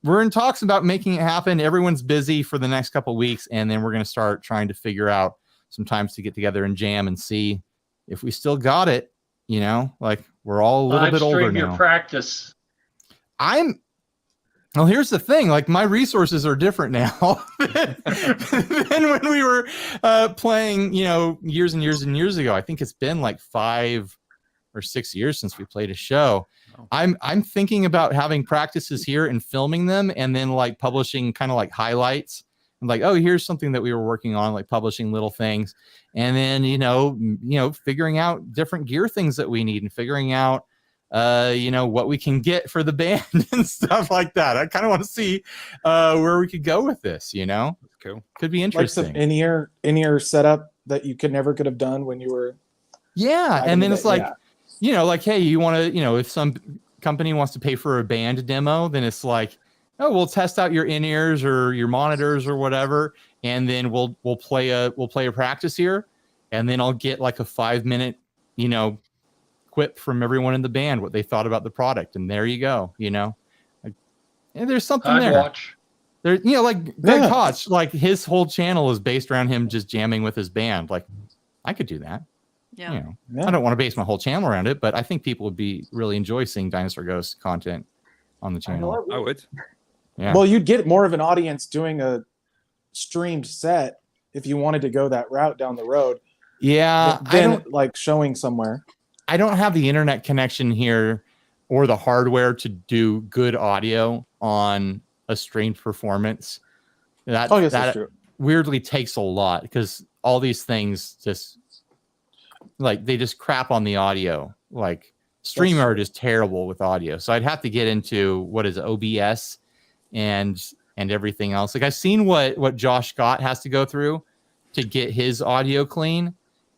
we're in talks about making it happen. Everyone's busy for the next couple of weeks, and then we're going to start trying to figure out some times to get together and jam and see if we still got it. You know, like, we're all a little bit older now. Your practice. Well, here's the thing. Like, my resources are different now than when we were playing, you know, years and years and years ago. I think it's been like 5 or 6 years since we played a show. I'm thinking about having practices here and filming them, and then like publishing kind of like highlights and like, oh, here's something that we were working on, like publishing little things, and then you know figuring out different gear things that we need and figuring out you know, what we can get for the band and stuff like that. I kind of want to see where we could go with this, you know. Cool. Could be interesting. Like some in-ear setup that you could never have done when you were. Yeah, and then it's like, you know, like, hey, you want to, you know, if some company wants to pay for a band demo, then it's like, oh, we'll test out your in-ears or your monitors or whatever, and then we'll play a practice here, and then I'll get like a 5-minute, you know, quip from everyone in the band what they thought about the product, and there you go, you know. Like, and there's something there. Watch. There, you know, like Greg Koch, like his whole channel is based around him just jamming with his band. Like, I could do that. Yeah. You know, I don't want to base my whole channel around it, but I think people would really enjoy seeing Dinosaur Ghost content on the channel. I would. Yeah. Well, you'd get more of an audience doing a streamed set if you wanted to go that route down the road. Yeah. Than like showing somewhere. I don't have the internet connection here or the hardware to do good audio on a streamed performance. That weirdly takes a lot, because all these things just like, they just crap on the audio. Like, StreamYard is terrible with audio. So I'd have to get into what is OBS and everything else. Like, I've seen what Josh Scott has to go through to get his audio clean.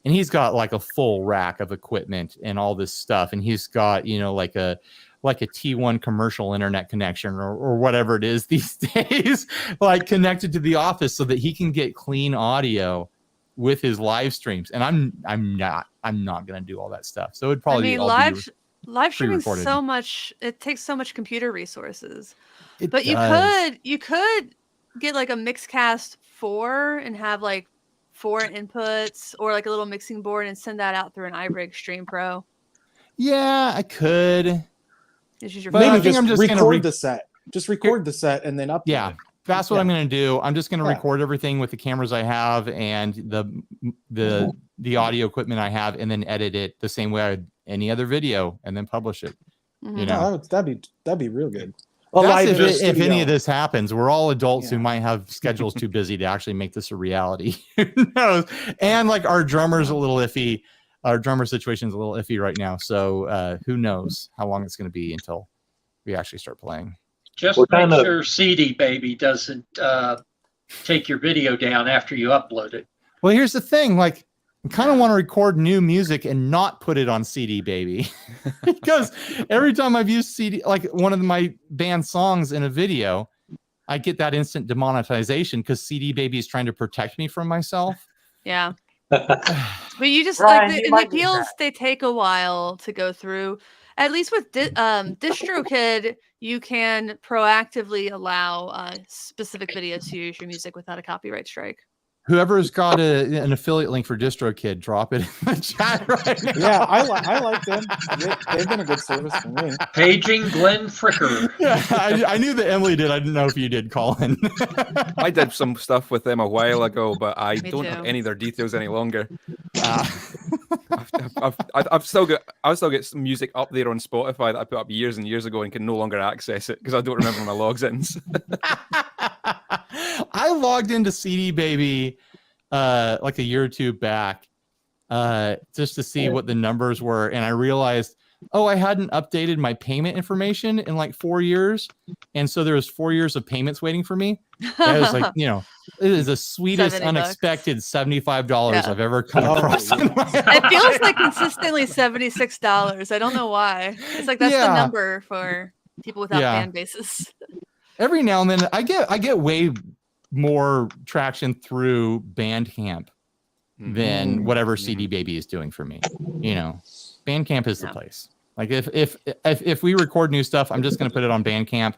And he's got like a full rack of equipment and all this stuff. And he's got, you know, like a T1 commercial internet connection or whatever it is these days, like connected to the office so that he can get clean audio with his live streams. And I'm not going to do all that stuff. So it'd probably be live streaming so much. It takes so much computer resources. But you could get like a Mixcast 4 and have like 4 inputs or like a little mixing board and send that out through an iBreak Stream Pro. Yeah, I could. Maybe just record the set. Just record the set and then upload. Yeah, that's what I'm going to do. I'm just going to record everything with the cameras I have and the audio equipment I have, and then edit it the same way I would any other video, and then publish it. Mm-hmm. You know, that'd be real good. If any of this happens, we're all adults who might have schedules too busy to actually make this a reality. Who knows? And like, our drummer's a little iffy. Our drummer situation's a little iffy right now. So who knows how long it's going to be until we actually start playing. Just make sure CD Baby doesn't take your video down after you upload it. Well, here's the thing. Like, I kind of want to record new music and not put it on CD Baby, because every time I've used CD, like one of my band songs in a video, I get that instant demonetization because CD Baby is trying to protect me from myself. Yeah. But you just Ryan, like you the might need appeals, that. they take a while to go through. At least with DistroKid, you can proactively allow specific videos to use your music without a copyright strike. Whoever's got an affiliate link for DistroKid, drop it in the chat right now. Yeah, I like them. They've been a good service for me. Paging Glenn Fricker. Yeah, I knew that Emily did. I didn't know if you did, Colin. I did some stuff with them a while ago, but I Me don't too. have any of their details any longer. I've still got some music up there on Spotify that I put up years and years ago and can no longer access it because I don't remember my logins. I logged into CD Baby like a year or two back just to see what the numbers were, and I realized, oh, I hadn't updated my payment information in like 4 years, and so there was 4 years of payments waiting for me. And I was like, you know, it is the sweetest, $70. unexpected $75 I've ever come Oh, across. yeah. In my It feels life. like consistently $76. I don't know why. It's like that's the Yeah. number for people without Yeah. fan bases. Every now and then I get way more traction through Bandcamp than whatever CD Baby is doing for me. You know, Bandcamp is the place. Like if we record new stuff, I'm just going to put it on Bandcamp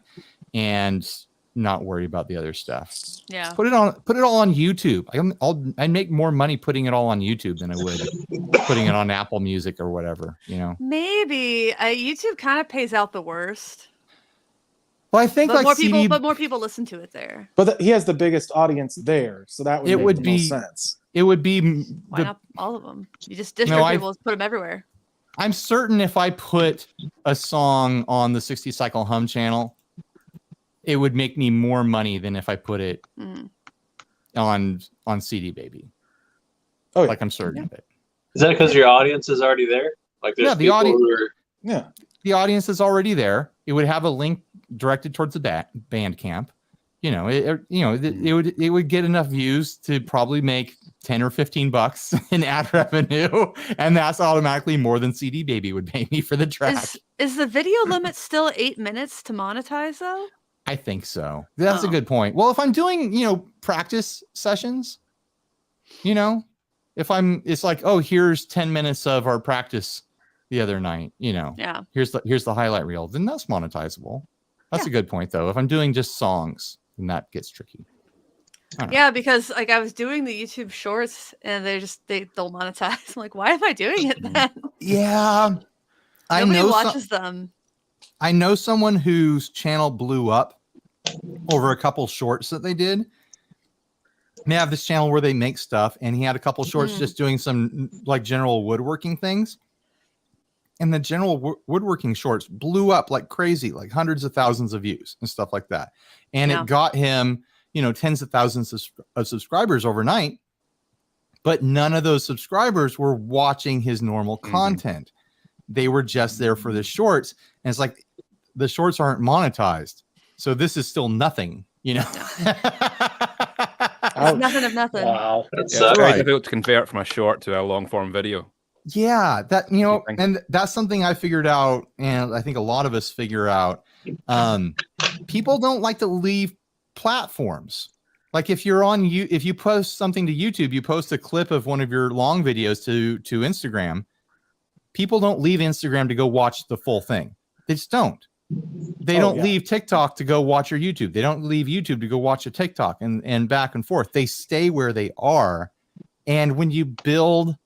and not worry about the other stuff. Yeah. Put it all on YouTube. I'd make more money putting it all on YouTube than I would putting it on Apple Music or whatever, you know. Maybe YouTube kind of pays out the worst. Well, I think But like more people listen to it there. But he has the biggest audience there, so that would make the most sense. It would be Why not all of them? You just people put them everywhere. I'm certain if I put a song on the 60 Cycle Hum channel, it would make me more money than if I put it on CD Baby. Oh, yeah. Like I'm certain of it. Is that because your audience is already there? Like there's the people audience. who are... Yeah. The audience is already there. It would have a link directed towards the Bandcamp. You know, it would get enough views to probably make 10 or 15 bucks in ad revenue, and that's automatically more than CD Baby would pay me for the track. Is the video limit still 8 minutes to monetize though? I think so. That's a good point. Well, if I'm doing, practice sessions, it's like, oh, here's 10 minutes of our practice the other night, Yeah. here's the highlight reel, then that's monetizable. That's a good point though. If I'm doing just songs, then that gets tricky. Yeah, because like I was doing the YouTube shorts and they'll monetize. I'm like, why am I doing it then? Yeah. Nobody watches them. I know someone whose channel blew up over a couple shorts that they did. They have this channel where they make stuff, and he had a couple shorts just doing some like general woodworking things. And the general woodworking shorts blew up like crazy, like hundreds of thousands of views and stuff like that. And it got him, tens of thousands of subscribers overnight. But none of those subscribers were watching his normal content. They were just there for the shorts. And it's like, the shorts aren't monetized. So this is still nothing, It's nothing of nothing. Wow. It's very difficult to convert from a short to a long form video. Yeah, that and that's something I figured out, and I think a lot of us figure out. People don't like to leave platforms. Like if you post something to YouTube, you post a clip of one of your long videos to Instagram. People don't leave Instagram to go watch the full thing. They just don't. They don't leave TikTok to go watch your YouTube. They don't leave YouTube to go watch a TikTok and back and forth. They stay where they are. And when you build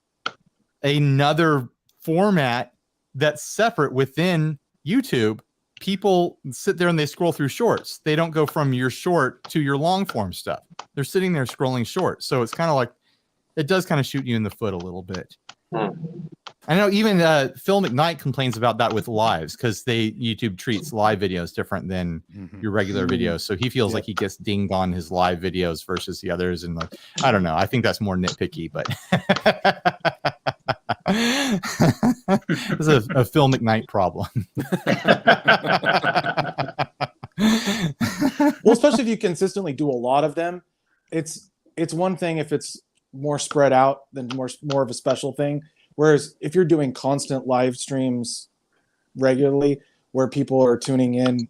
another format that's separate within YouTube, people sit there and they scroll through shorts. They don't go from your short to your long form stuff. They're sitting there scrolling short. So it's kind of like, it does kind of shoot you in the foot a little bit. I know even Phil McKnight complains about that with lives, because YouTube treats live videos different than your regular videos. So he feels like he gets dinged on his live videos versus the others. And like, I don't know. I think that's more nitpicky, but it's a Phil McKnight problem. Well, especially if you consistently do a lot of them, it's one thing if it's more spread out than more of a special thing. Whereas if you're doing constant live streams regularly where people are tuning in,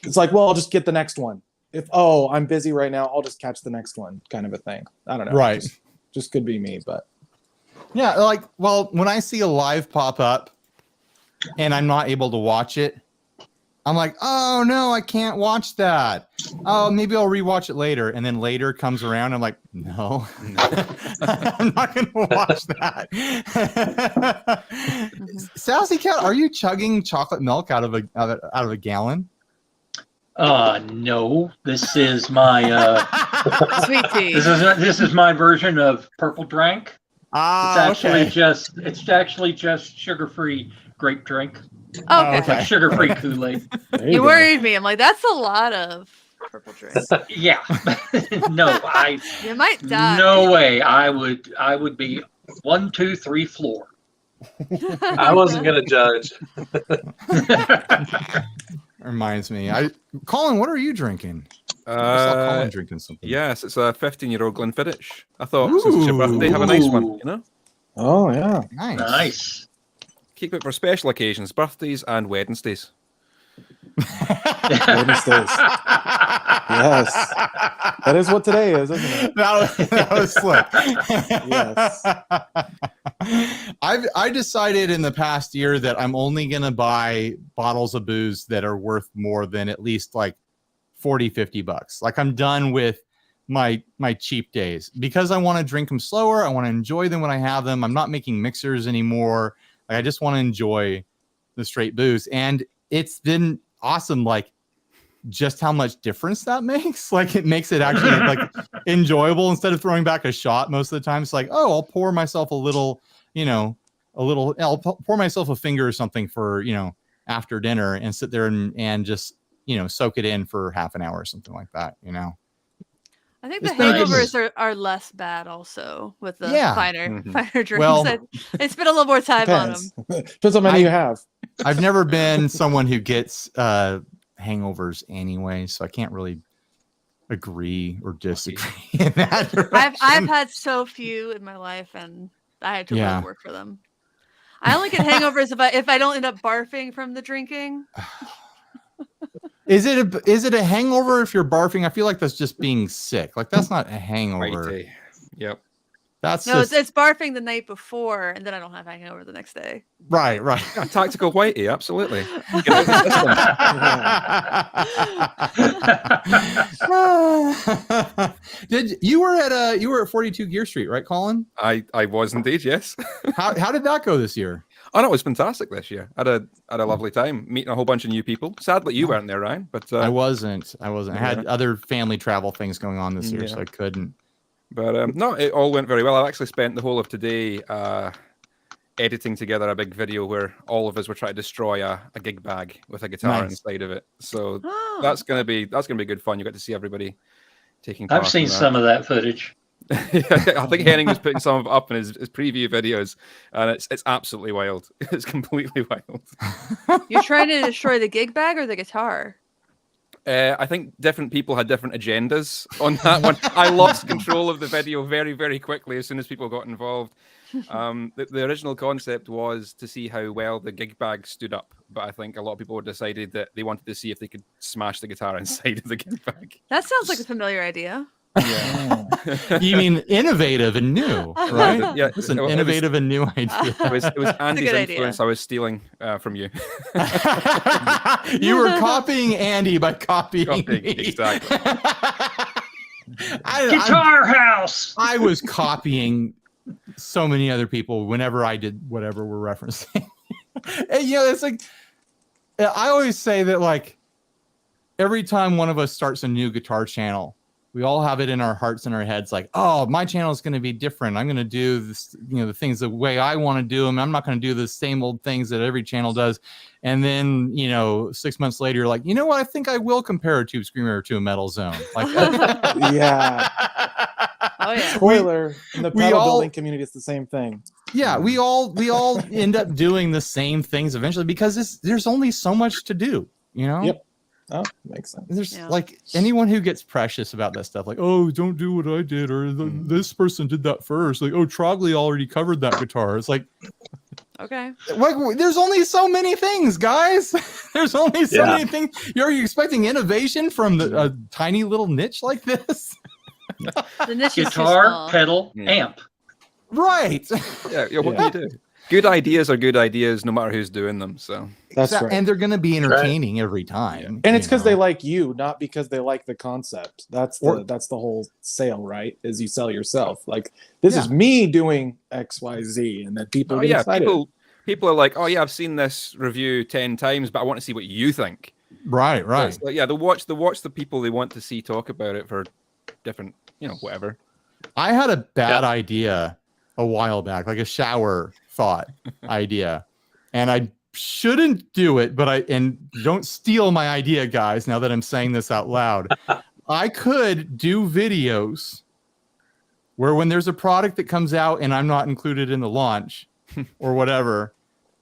it's like, well, I'll just get the next one. I'm busy right now, I'll just catch the next one, kind of a thing. I don't know. Right. Just could be me, but yeah, like, well, when I see a live pop up and I'm not able to watch it, I'm like, oh no, I can't watch that. Oh, maybe I'll rewatch it later. And then later comes around. I'm like, no, I'm not going to watch that. Sassy Cat, are you chugging chocolate milk out of a gallon? No, this is my sweet tea. This is my version of purple drink. It's actually just sugar-free grape drink. Okay. It's like sugar-free Kool-Aid. You worried me. I'm like, that's a lot of purple drink. Yeah. No, you might die. No way. I would be 1, 2, 3 floor. I wasn't gonna judge. Reminds me. Colin, what are you drinking? I saw Colin drinking something. Yes, it's a 15-year-old Glenfiddich. I thought since it's your birthday, have a nice one, you know? Oh yeah. Nice. Keep it for special occasions, birthdays and Wednesdays. Wednesdays. Yes. That is what today is, isn't it? That was slick. Yes. I decided in the past year that I'm only going to buy bottles of booze that are worth more than at least like $40-50. Like I'm done with my cheap days because I want to drink them slower. I want to enjoy them when I have them. I'm not making mixers anymore. Like, I just want to enjoy the straight booze. And it's been awesome. Like just how much difference that makes. Like it makes it actually like enjoyable instead of throwing back a shot most of the time. It's like, oh, I'll pour myself a little, I'll pour myself a finger or something for, after dinner and sit there and just, soak it in for half an hour or something like that, I think the hangovers are less bad also with the finer drinks. Well, I spend a little more time on them. Depends how many you have. I've never been someone who gets hangovers anyway, so I can't really agree or disagree in that direction. I've had so few in my life, and I had to really work for them. I only get hangovers if I don't end up barfing from the drinking. Is it a hangover if you're barfing? I feel like that's just being sick. Like that's not a hangover. Right. Yep. It's barfing the night before, and then I don't have hangover the next day. Right. A tactical whitey, absolutely. You were at 42 Gear Street, right, Colin? I was indeed, yes. How did that go this year? Oh, no, it was fantastic this year. I had a lovely time meeting a whole bunch of new people. Sadly, you weren't there, Ryan. But I wasn't. I had other family travel things going on this year, so I couldn't. But no, it all went very well. I actually spent the whole of today editing together a big video where all of us were trying to destroy a gig bag with a guitar inside of it. So that's gonna be good fun. You get to see everybody taking part. I've seen some of that footage. I think Henning was putting some of it up in his preview videos, and it's absolutely wild. It's completely wild. You're trying to destroy the gig bag or the guitar? I think different people had different agendas on that one. I lost control of the video very, very quickly as soon as people got involved. The original concept was to see how well the gig bag stood up, but I think a lot of people decided that they wanted to see if they could smash the guitar inside of the gig bag. That sounds like a familiar idea. Yeah. You mean innovative and new, right? Yeah, it's an innovative and new idea. It was Andy's influence I was stealing from you. You were copying Andy by copying me. Exactly. Guitar House. I was copying so many other people whenever I did whatever we're referencing. And, it's like I always say that like every time one of us starts a new guitar channel, we all have it in our hearts and our heads like, oh, my channel is going to be different. I'm going to do this, the things the way I want to do them. I'm not going to do the same old things that every channel does. And then, 6 months later, you're like, you know what? I think I will compare a Tube Screamer to a Metal Zone. Like, yeah. Oh yeah. Spoiler. In the pedal building community, it's the same thing. Yeah, we all end up doing the same things eventually because there's only so much to do. Yep. Oh, makes sense. There's like anyone who gets precious about that stuff, like, oh, don't do what I did, or this person did that first. Like, oh, Trogley already covered that guitar. It's like, okay, like there's only so many things, guys. There's only so many things. Are you expecting innovation from a tiny little niche like this? The niche is too Guitar, small. pedal, amp. Right. Yeah, what do you do? Good ideas are good ideas, no matter who's doing them. So That's right. And they're going to be entertaining every time. And it's because they like you, not because they like the concept. That's the whole sale, right? Is you sell yourself. Like, this is me doing XYZ, and then people get excited. People are like, oh yeah, I've seen this review 10 times, but I want to see what you think. Right. So like, yeah, they'll watch the people they want to see talk about it for different, whatever. I had a bad idea a while back, like a shower thought idea, and I shouldn't do it, but don't steal my idea, guys, now that I'm saying this out loud. I could do videos where when there's a product that comes out and I'm not included in the launch or whatever,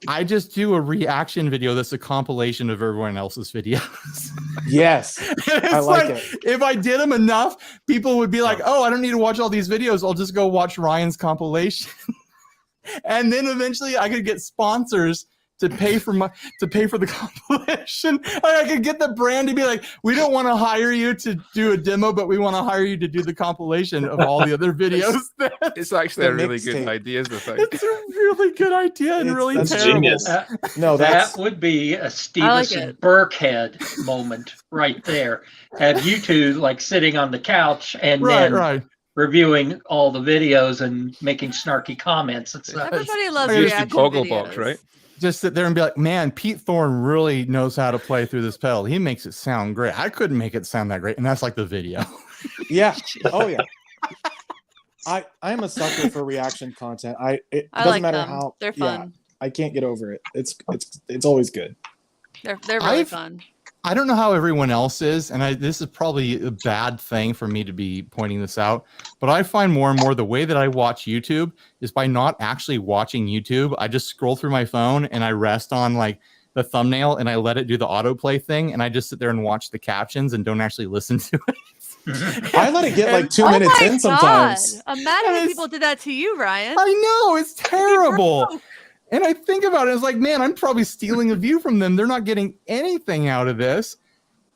I just do a reaction video that's a compilation of everyone else's videos. Yes. I like it. If I did them enough, people would be like, oh, I don't need to watch all these videos. I'll just go watch Ryan's compilation. And then eventually I could get sponsors to pay for the compilation. I could get the brand to be like, we don't want to hire you to do a demo, but we want to hire you to do the compilation of all the other videos. It's actually a really good idea, is the thing. It's a really good idea and really terrible. Genius. That would be a Stevenson Burkhead moment right there. Have you two like sitting on the couch and reviewing all the videos and making snarky comments. Everybody loves reaction videos. Box, right? Just sit there and be like, man, Pete Thorne really knows how to play through this pedal. He makes it sound great. I couldn't make it sound that great. And that's like the video. Yeah. Oh, yeah. I'm a sucker for reaction content. It doesn't matter how they're fun. Yeah, I can't get over it. It's always good. They're really fun. I don't know how everyone else is, and this is probably a bad thing for me to be pointing this out, but I find more and more the way that I watch YouTube is by not actually watching YouTube. I just scroll through my phone and I rest on like the thumbnail and I let it do the autoplay thing, and I just sit there and watch the captions and don't actually listen to it. I let it get like 2 minutes in sometimes. Imagine if people did that to you, Ryan. I know, it's terrible. And I think about it, it's like, man, I'm probably stealing a view from them. They're not getting anything out of this.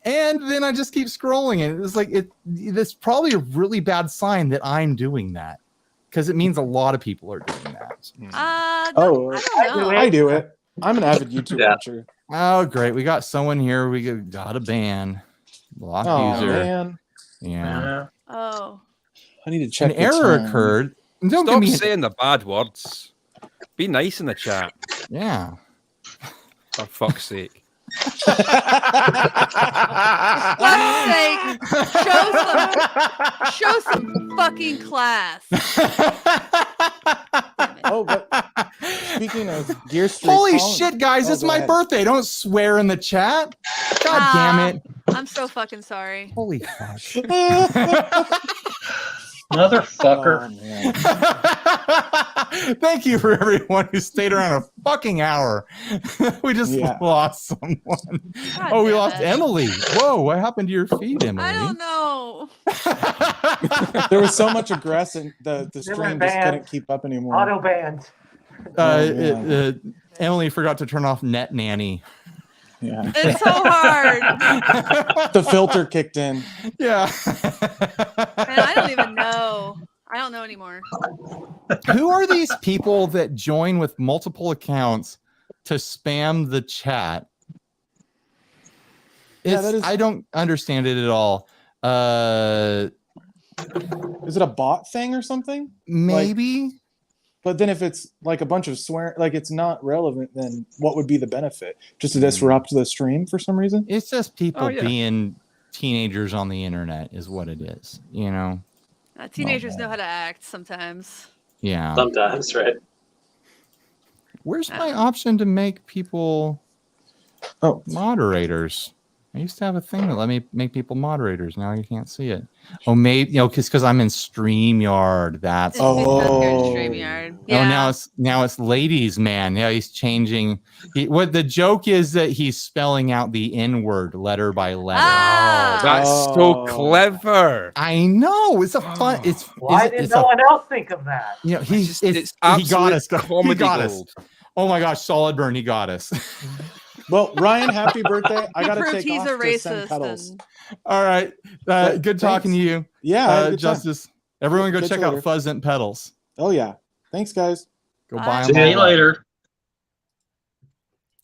And then I just keep scrolling, and it's like, it's probably a really bad sign that I'm doing that, because it means a lot of people are doing that. I do it. I'm an avid YouTube watcher. Oh, great. We got someone here. We got a ban. Block user. Man. Yeah. Oh. I need to check. An error occurred. Stop saying the bad words. Be nice in the chat. Yeah. For fuck's sake. Show some fucking class. Oh, but speaking of Gear Street, holy shit, guys! It's my birthday. Don't swear in the chat. God damn it! I'm so fucking sorry. Holy fuck. Motherfucker. Thank you for everyone who stayed around a fucking hour. We just lost someone. We lost Emily. Whoa, what happened to your feed, Emily? I don't know. There was so much aggression, the stream just couldn't keep up anymore. Auto banned. Emily forgot to turn off Net Nanny. Yeah. It's so hard. The filter kicked in. Yeah. Man, I don't even know. I don't know anymore. Who are these people that join with multiple accounts to spam the chat? I don't understand it at all. Is it a bot thing or something? Maybe. But then if it's like a bunch of swearing, like it's not relevant, then what would be the benefit? Just to disrupt the stream for some reason? It's just people being teenagers on the internet is what it is, you know? Teenagers know how to act sometimes. Yeah. Sometimes, right? Where's my option to make people moderators? I used to have a thing that let me make people moderators. Now you can't see it. Oh, maybe because I'm in StreamYard. That's StreamYard. Yeah. Oh, now it's ladies, man. Yeah, he's changing. What the joke is that he's spelling out the N-word letter by letter. That's so clever. I know. It's a fun. Why did no one else think of that? You know, he got us. He got us. Oh my gosh, solid burn. He got us. Well, Ryan, happy birthday. I got to take he's off a to send racist. pedals. All right. Good talking to you. Yeah. Justice. Everyone go check out Fuzzant Pedals. Oh yeah. Thanks, guys. Go buy them. See you later.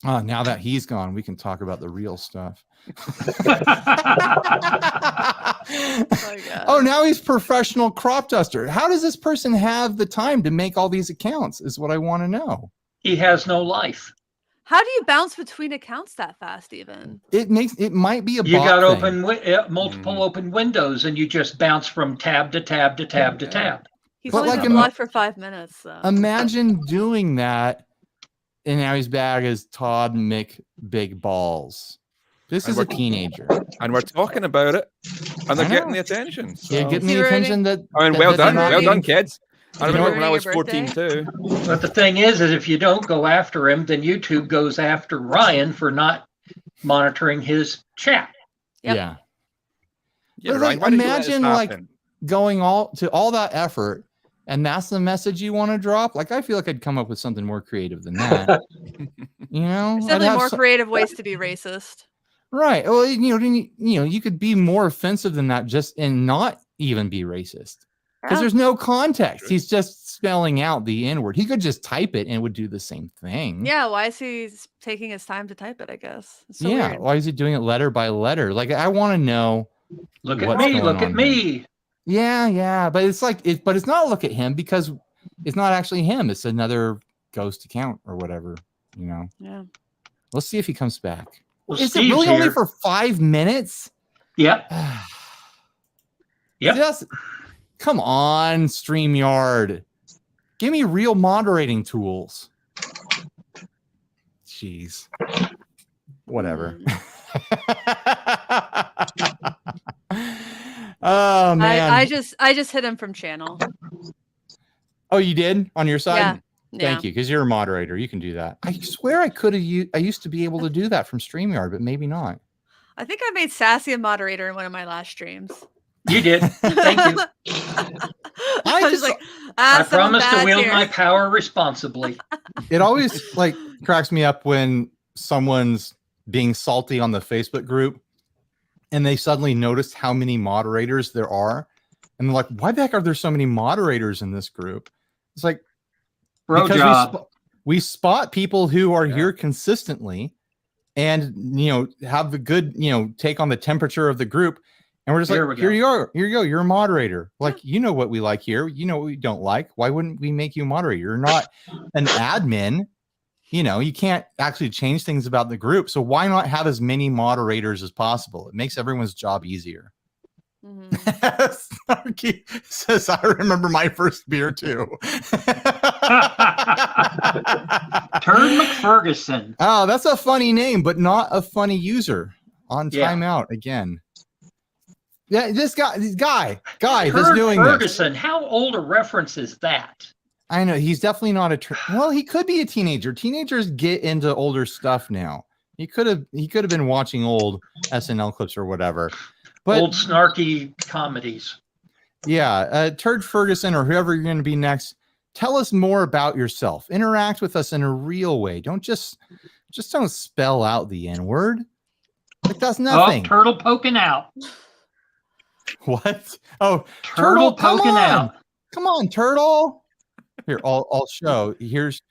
Oh, now that he's gone, we can talk about the real stuff. Oh, now he's professional crop duster. How does this person have the time to make all these accounts is what I want to know. He has no life. How do you bounce between accounts that fast even? It might be a you bot got thing. open multiple open windows and you just bounce from tab to tab to tab to tab. He's only been blocked for 5 minutes. So. Imagine doing that. And now he's back as Todd Mick Big Balls. This is a teenager. And we're talking about it. And they're getting the attention. So. Yeah, getting the attention that... I mean, well done, kids. I remember when I was 14 too. But the thing is if you don't go after him, then YouTube goes after Ryan for not monitoring his chat. Yep. Yeah. Ryan, like, imagine like going all that effort, and that's the message you want to drop. Like, I feel like I'd come up with something more creative than that. You know, there's definitely more creative ways to be racist. Right. Well, you could be more offensive than that, and not even be racist. Because there's no context. He's just spelling out the N-word. He could just type it and it would do the same thing. Yeah, why is he taking his time to type it, I guess? So weird. Why is he doing it letter by letter? Like, I want to know. Look at me. Yeah. But it's like, but it's not look at him because it's not actually him. It's another ghost account or whatever, you know? Yeah. Let's see if he comes back. Well, is it really only for 5 minutes? Yep. Just... Come on, StreamYard. Give me real moderating tools. Jeez. Whatever. Oh man. I just hit him from channel. Oh, you did? On your side? Yeah. Thank you, because you're a moderator. You can do that. I swear I used to be able to do that from StreamYard, but maybe not. I think I made Sassy a moderator in one of my last streams. You did. Thank you. I promise to wield my power responsibly. It always like cracks me up when someone's being salty on the Facebook group and they suddenly notice how many moderators there are. And they're like, why the heck are there so many moderators in this group? It's like, because we spot people who are here consistently and, have the good, take on the temperature of the group. And we're just here you go. You're a moderator. Like, you know what we like here. You know what we don't like. Why wouldn't we make you a moderator? You're not an admin. You can't actually change things about the group. So why not have as many moderators as possible? It makes everyone's job easier. Snarky says, I remember my first beer too. Turn McFerguson. Oh, that's a funny name, but not a funny user. On timeout again. Yeah, this guy that's doing Ferguson. this. How old a reference is that? I know he's definitely not well, he could be a teenager. Teenagers get into older stuff now. He could have been watching old SNL clips or whatever. But old snarky comedies. Yeah, Turd Ferguson or whoever you're going to be next, tell us more about yourself. Interact with us in a real way. Don't just don't spell out the N-word. Like that's nothing. Oh, turtle poking out. What? Oh, turtle poking out. Come on, turtle. Here, I'll show. Here's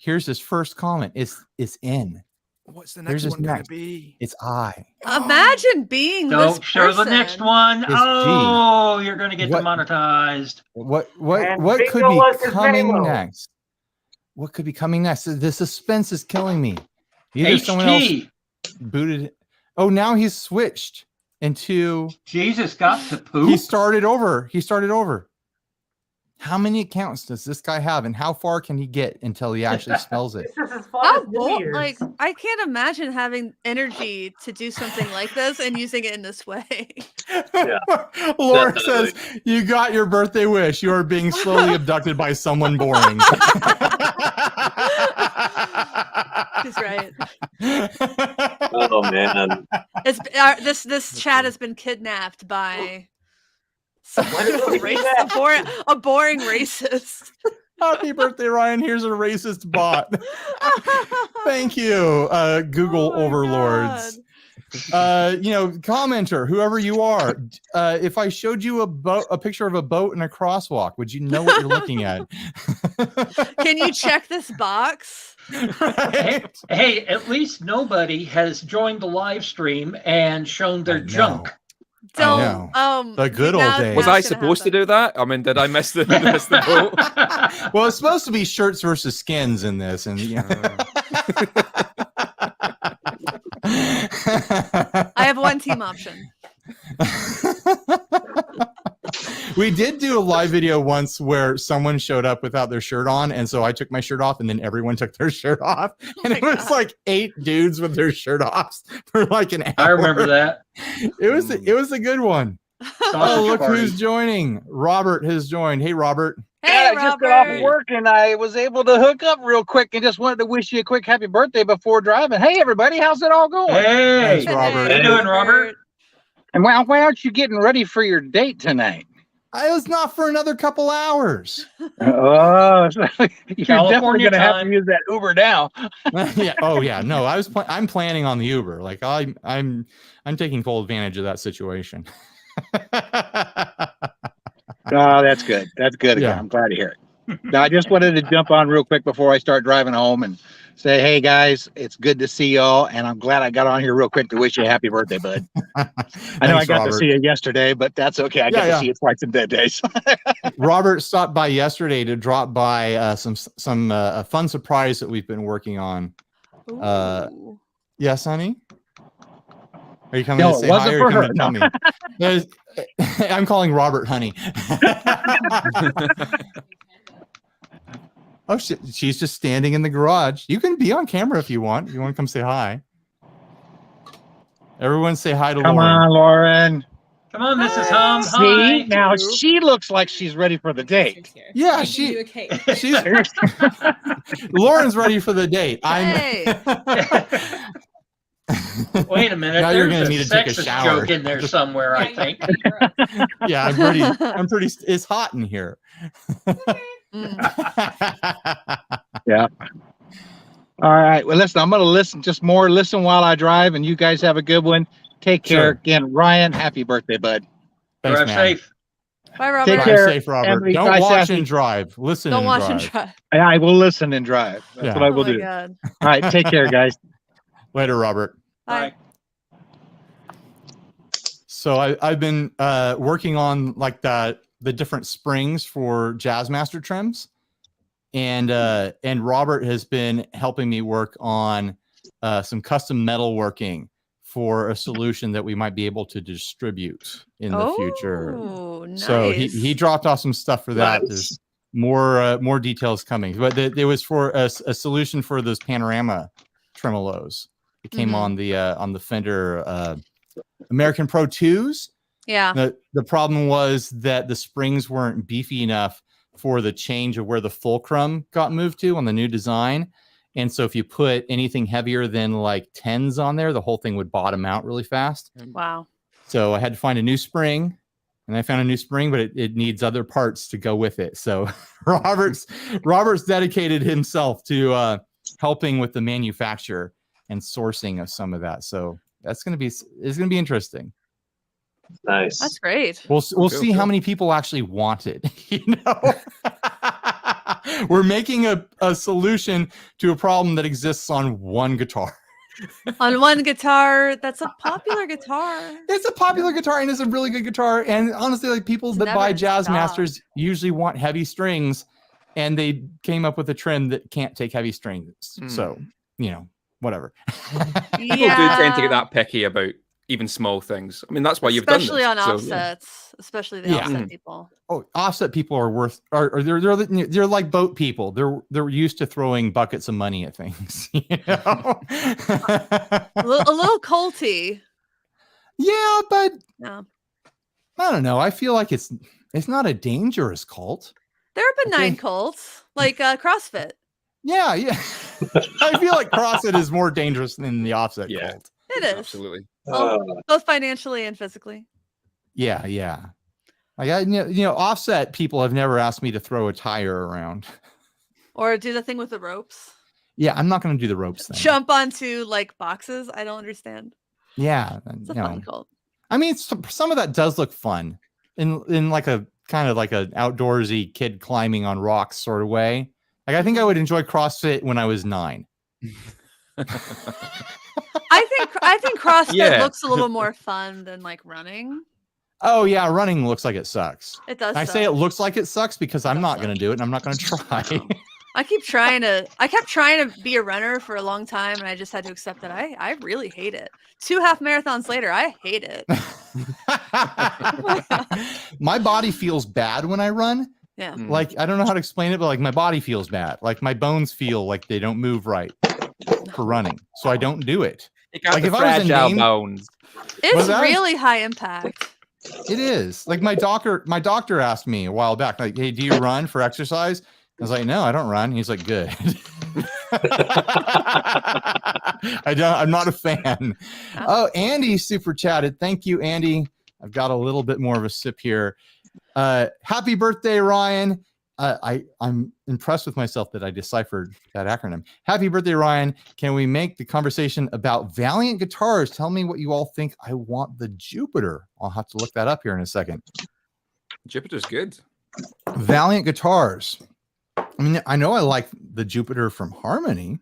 his first comment. It's N. What's the next one going to be? It's I. Imagine being Don't this show person. the next one. It's G. You're going to get demonetized. What could be coming next? What could be coming next? The suspense is killing me. Either someone else booted. Oh, now he's switched into. Jesus got to poop. He started over. How many accounts does this guy have, and how far can he get until he actually spells it? Like, I can't imagine having energy to do something like this and using it in this way. Yeah, Laura says, "You got your birthday wish. You are being slowly abducted by someone boring." She's right. Oh man, this chat has been kidnapped by. A boring racist. Happy birthday, Ryan. Here's a racist bot. Thank you, Google overlords. God. Commenter, whoever you are, if I showed you a picture of a boat and a crosswalk, would you know what you're looking at? Can you check this box? Right? Hey, at least nobody has joined the live stream and shown their junk. Don't. The good old days. Was I supposed to do that? I mean, did I miss the boat? Well, it's supposed to be shirts versus skins in this, and I have one team option. We did do a live video once where someone showed up without their shirt on, and so I took my shirt off, and then everyone took their shirt off, and it was like 8 dudes with their shirt off for like an hour. I remember that. It was a good one. Oh, look who's joining! Robert has joined. Hey, Robert. Hey, I just got off work and I was able to hook up real quick and just wanted to wish you a quick happy birthday before driving. Hey, everybody, how's it all going? Hey, thanks, Robert. How you doing, Robert? And why aren't you getting ready for your date tonight? I was not for another couple hours. Oh, you're definitely going to have to time. use that Uber now. Yeah. Oh, yeah. No, I'm planning on the Uber. Like I'm taking full advantage of that situation. Oh, that's good. That's good. Yeah. I'm glad to hear it. Now, I just wanted to jump on real quick before I start driving home and say, hey, guys, it's good to see y'all. And I'm glad I got on here real quick to wish you a happy birthday, bud. I know I got to see you yesterday, but that's okay. I got to see you twice in dead days. Robert stopped by yesterday to drop by some fun surprise that we've been working on. Yes, honey? Are you coming to say hi or are you coming to tell me? I'm calling Robert honey. Oh, she's just standing in the garage. You can be on camera if you want. If you want to come say hi. Everyone say hi to Lauren. Come on, Lauren. Come on, Mrs. Hum. See, now she looks like she's ready for the date. Yeah, she's Lauren's ready for the date. Wait a minute. Now you're going to need to take a shower. Joke in there somewhere, I think. Yeah, I'm pretty. It's hot in here. Yeah. All right. Well, listen, I'm going to listen while I drive, and you guys have a good one. Take care. Sure. Again, Ryan, happy birthday, bud. Thanks, Drive man. safe. Bye, Robert. Take Drive care. safe, Robert. Emily, Don't bye, watch Sassy. and drive. Listen Don't and watch drive. and drive. I will listen and drive. That's what I will do. God. All right. Take care, guys. Later, Robert. Bye. So I've been working on like the different springs for Jazzmaster trims, and Robert has been helping me work on some custom metalworking for a solution that we might be able to distribute in the future. Nice. So he dropped off some stuff for that. Nice. There's more details coming, but it was for a solution for those panorama tremolos. It came on the Fender American Pro 2s. Yeah. The problem was that the springs weren't beefy enough for the change of where the fulcrum got moved to on the new design. And so if you put anything heavier than like 10s on there, the whole thing would bottom out really fast. Wow. So I had to find a new spring, and I found a new spring, but it needs other parts to go with it. So Robert's dedicated himself to helping with the manufacture and sourcing of some of that. So it's going to be interesting. Nice. That's great. We'll see how many people actually want it. We're making a solution to a problem that exists on one guitar. On one guitar, that's a popular guitar. It's a popular guitar and it's a really good guitar. And honestly, like people that buy Jazzmasters usually want heavy strings, and they came up with a trim that can't take heavy strings. So, whatever. People do tend to get that picky about even small things. I mean, that's why you've done this. Especially on offsets, especially the offset people. Oh, offset people are they're like boat people. They're used to throwing buckets of money at things. A little culty. Yeah, but no. I don't know. I feel like it's not a dangerous cult. There are benign cults like CrossFit. Yeah. I feel like CrossFit is more dangerous than the offset cult. It is. Absolutely. Both financially and physically. Yeah. Like offset people have never asked me to throw a tire around. Or do the thing with the ropes. Yeah, I'm not going to do the ropes thing. Jump onto like boxes. I don't understand. Yeah, it's a fun cult. I mean, some of that does look fun in like a kind of like an outdoorsy kid climbing on rocks sort of way. Like I think I would enjoy CrossFit when I was 9. I think CrossFit looks a little more fun than like running. Oh yeah, running looks like it sucks. It does. I say it looks like it sucks because I'm not going to do it and I'm not going to try. I kept trying to be a runner for a long time, and I just had to accept that I really hate it. 2 half marathons later, I hate it. My body feels bad when I run. Yeah. Like, I don't know how to explain it, but like my body feels bad. Like my bones feel like they don't move right for running. So I don't do it. Like if I was in bones. It's really high impact. It is. Like my doctor asked me a while back, like, hey, do you run for exercise? I was like, no, I don't run. He's like, good. I'm not a fan. Oh, Andy super chatted. Thank you, Andy. I've got a little bit more of a sip here. Happy birthday, Ryan. I'm impressed with myself that I deciphered that acronym. Happy birthday, Ryan. Can we make the conversation about Valiant guitars? Tell me what you all think. I want the Jupiter. I'll have to look that up here in a second. Jupiter's good. Valiant guitars. I mean, I know I like the Jupiter from Harmony.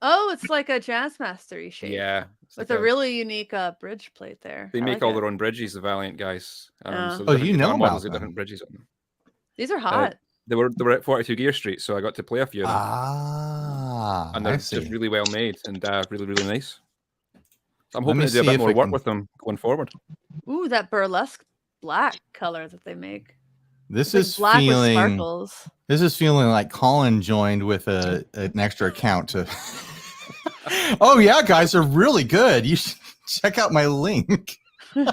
Oh, it's like a Jazzmaster-y shape. Yeah. With a really unique bridge plate there. They make all their own bridges, the Valiant guys. So you know about them. Different bridges on them. These are hot. They were at 42 Gear Street, so I got to play a few of them. And they're just really well made and really, really nice. So I'm hoping to do a bit more work with them going forward. Ooh, that burlesque black color that they make. This is black feeling. With sparkles. This is feeling like Colin joined with an extra account to. Oh yeah, guys, they're really good. You should check out my link. I've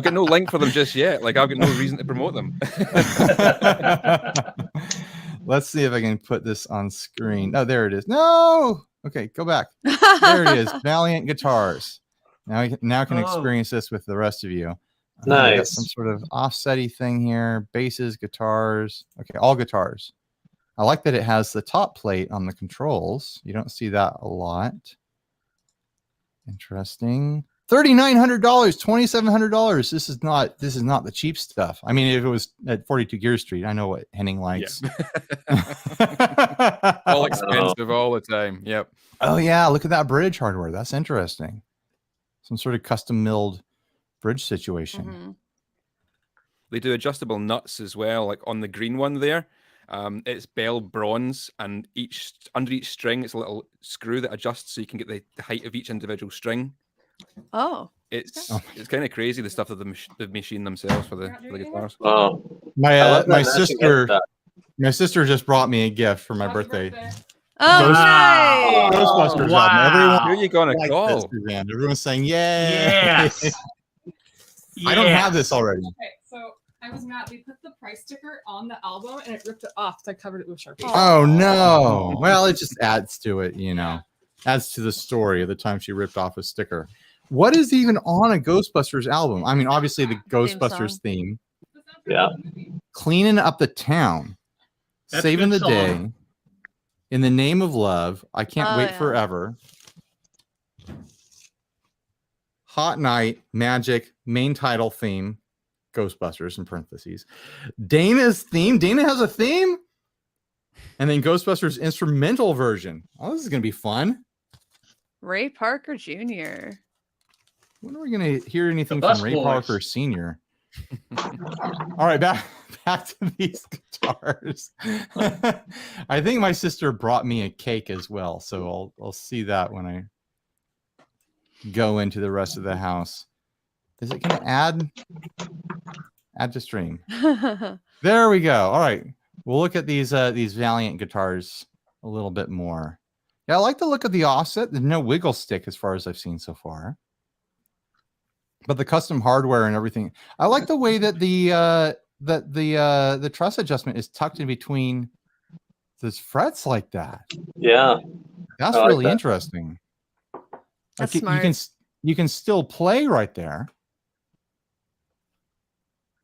got no link for them just yet. Like I've got no reason to promote them. Let's see if I can put this on screen. Oh, there it is. No. Okay, go back. There it is. Valiant guitars. Now I can experience this with the rest of you. Nice. Some sort of offsetty thing here. Basses, guitars. Okay, all guitars. I like that it has the top plate on the controls. You don't see that a lot. Interesting. $3,900, $2,700. This is not the cheap stuff. I mean, if it was at 42 Gear Street, I know what Henning likes. Yeah. All expensive all the time. Yep. Oh yeah, look at that bridge hardware. That's interesting. Some sort of custom milled bridge situation. Mm-hmm. They do adjustable nuts as well, like on the green one there. It's bell bronze, and under each string, it's a little screw that adjusts so you can get the height of each individual string. Oh, it's kind of crazy the stuff that they've machined themselves for the guitars. Oh, my sister just brought me a gift for my birthday. Oh, nice! Ghostbusters wow. album. Everyone, who are you gonna call? Everyone's saying, "Yay!" Yes. I don't have this already. Okay, so I was mad. We put the price sticker on the album and it ripped it off. So I covered it with Sharpie. Oh no! Well, it just adds to it, adds to the story of the time she ripped off a sticker. What is even on a Ghostbusters album? I mean, obviously the Ghostbusters theme. Yeah. Cleaning up the town, That's saving the a good song. day, in the name of love. I can't wait forever. Hot Night, Magic, main title theme, Ghostbusters in parentheses. Dana's theme. Dana has a theme? And then Ghostbusters instrumental version. Oh, this is going to be fun. Ray Parker Jr. When are we going to hear anything from Ray Parker Sr.? All right, back to these guitars. I think my sister brought me a cake as well, so I'll see that when I go into the rest of the house. Is it going to add to stream? There we go. All right, we'll look at these Valiant guitars a little bit more. Yeah, I like the look of the offset. There's no wiggle stick as far as I've seen so far, but the custom hardware and everything. I like the way that the truss adjustment is tucked in between those frets like that. Yeah, that's really interesting. That's like smart. You can still play right there.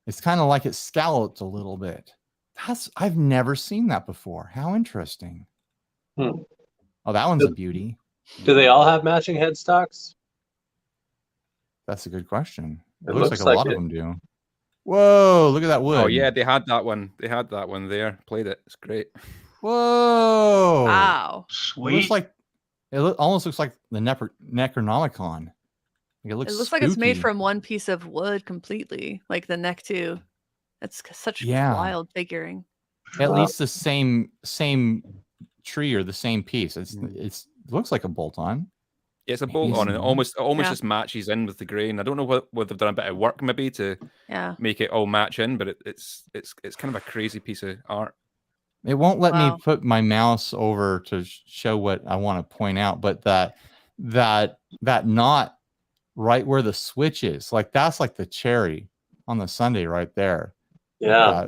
It's kind of like it scallops a little bit. I've never seen that before. How interesting. Oh, that one's a beauty. Do they all have matching headstocks? That's a good question. It looks like a lot of them do. Whoa, look at that wood. Oh yeah, they had that one. They had that one there. Played it. It's great. Whoa. Wow. Sweet. It almost looks like the Necronomicon. It looks like it's made from one piece of wood completely, like the neck too. That's such wild figuring. At least the same tree or the same piece. It looks like a bolt-on. Yeah, it's a bolt-on, and it almost just matches in with the grain. I don't know what they've done a bit of work maybe to make it all match in, but it's kind of a crazy piece of art. It won't let me put my mouse over to show what I want to point out, but that knot right where the switch is, like that's like the cherry on the sundae right there. Yeah.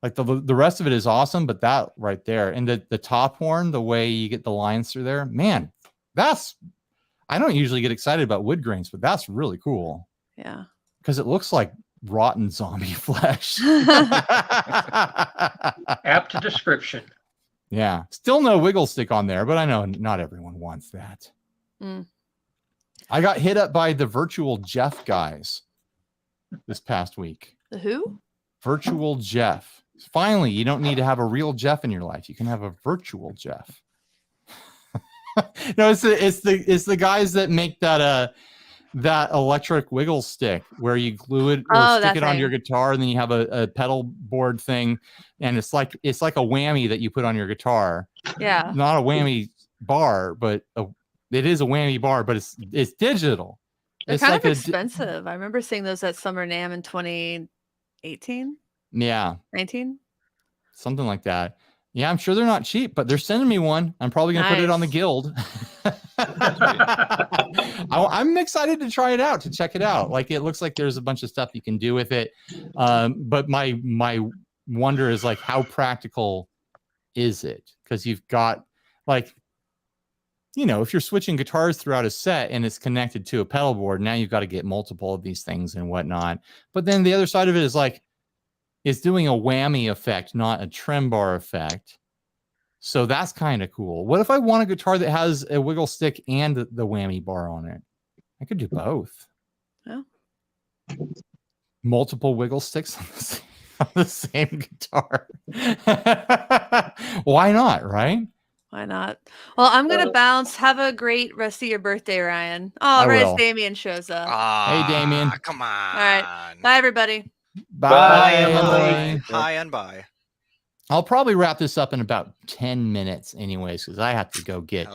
Like the rest of it is awesome, but that right there, and the top horn, the way you get the lines through there, man, I don't usually get excited about wood grains, but that's really cool. Yeah. Because it looks like rotten zombie flesh. Apt description. Yeah. Still no wiggle stick on there, but I know not everyone wants that. I got hit up by the Virtual Jeff guys this past week. The who? Virtual Jeff. Finally, you don't need to have a real Jeff in your life. You can have a virtual Jeff. No, it's the guys that make that electric wiggle stick where you glue it or stick it on your guitar, and then you have a pedal board thing, and it's like a whammy that you put on your guitar. Yeah, not a whammy bar, but it is a whammy bar, but it's digital. They're kind of expensive. I remember seeing those at Summer NAMM in 2018. Yeah, 19, something like that. Yeah, I'm sure they're not cheap, but they're sending me one. I'm probably going to put it on the guild. I'm excited to try it out, to check it out. Like, it looks like there's a bunch of stuff you can do with it. But my wonder is, like, how practical is it? Because you've got, like, you know, if you're switching guitars throughout a set and it's connected to a pedal board, now you've got to get multiple of these things and whatnot. But then the other side of it is, like, it's doing a whammy effect, not a trem bar effect. So that's kind of cool. What if I want a guitar that has a wiggle stick and the whammy bar on it? I could do both. Yeah. Multiple wiggle sticks on the same guitar. Why not, right? Why not? Well, I'm going to bounce. Have a great rest of your birthday, Ryan. Oh, right, Damien shows up. Hey, Damien. Come on. All right. Bye, everybody. Bye, Emily. Hi and bye. I'll probably wrap this up in about 10 minutes anyways, because I have to go get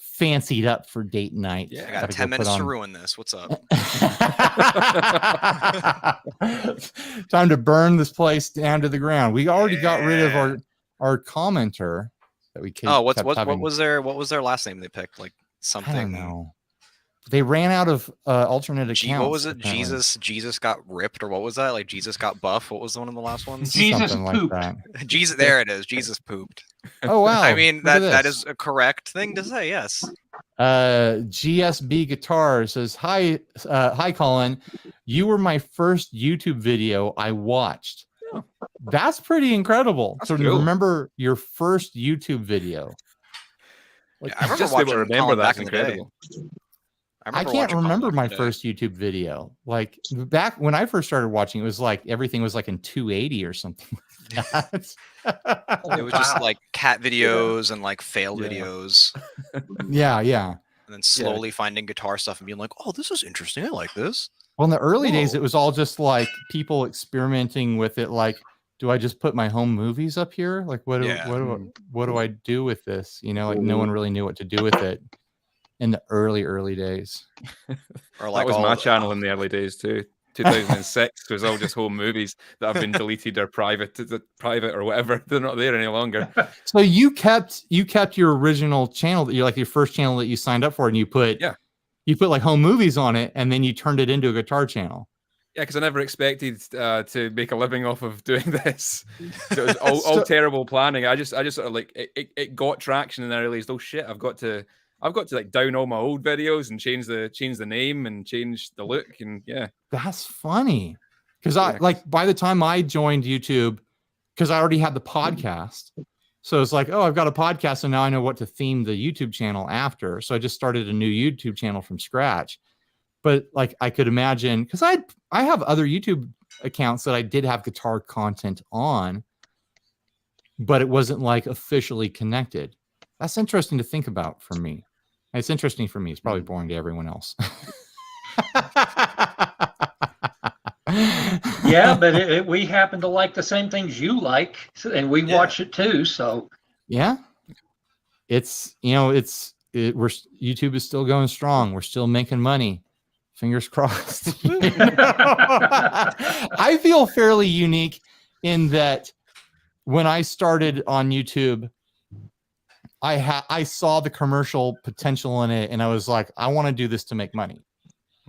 fancied up for date night. Yeah, I got 10 minutes to ruin this. What's up? Time to burn this place down to the ground. We already got rid of our commenter that we kept what was their last name they picked? Like something. I don't know. They ran out of alternate accounts. What was it? Apparently. Jesus got ripped, or what was that? Like Jesus got buff. What was the one of the last ones? Jesus pooped. Like Jesus, there it is. Jesus pooped. Oh wow! I mean that is a correct thing to say. Yes. GSB Guitar says hi, Colin. You were my first YouTube video I watched. Oh. That's pretty incredible. That's so cool. Remember your first YouTube video. Like, yeah, I remember watching Colin back in the day. I can't remember my first YouTube video. Like back when I first started watching, it was like everything was like in 280 or something like that. It was just like cat videos and like fail videos. Yeah. And then slowly finding guitar stuff and being like, oh, this is interesting. I like this. Well, in the early days, it was all just like people experimenting with it. Like, do I just put my home movies up here? Like, what do I do with this? You know, like no one really knew what to do with it. In the early days. Or like that was my channel in the early days too. 2006 was all just home movies that have been deleted or private or whatever. They're not there any longer. So you kept your original channel, that you're like your first channel that you signed up for, and you put like home movies on it, and then you turned it into a guitar channel. Yeah, because I never expected to make a living off of doing this. So it was all terrible planning. I just sort of like it got traction, and I realized, oh shit, I've got to like down all my old videos and change the name and change the look, and that's funny because I like by the time I joined YouTube, because I already had the podcast, so it's like, oh, I've got a podcast, so now I know what to theme the YouTube channel after. So I just started a new YouTube channel from scratch. But like I could imagine, because I have other YouTube accounts that I did have guitar content on, but it wasn't like officially connected. That's interesting to think about for me. It's interesting for me. It's probably boring to everyone else. Yeah, but we happen to like the same things you like, and we watch it too. So yeah, it's YouTube is still going strong. We're still making money. Fingers crossed. I feel fairly unique in that when I started on YouTube, I saw the commercial potential in it, and I was like, I want to do this to make money.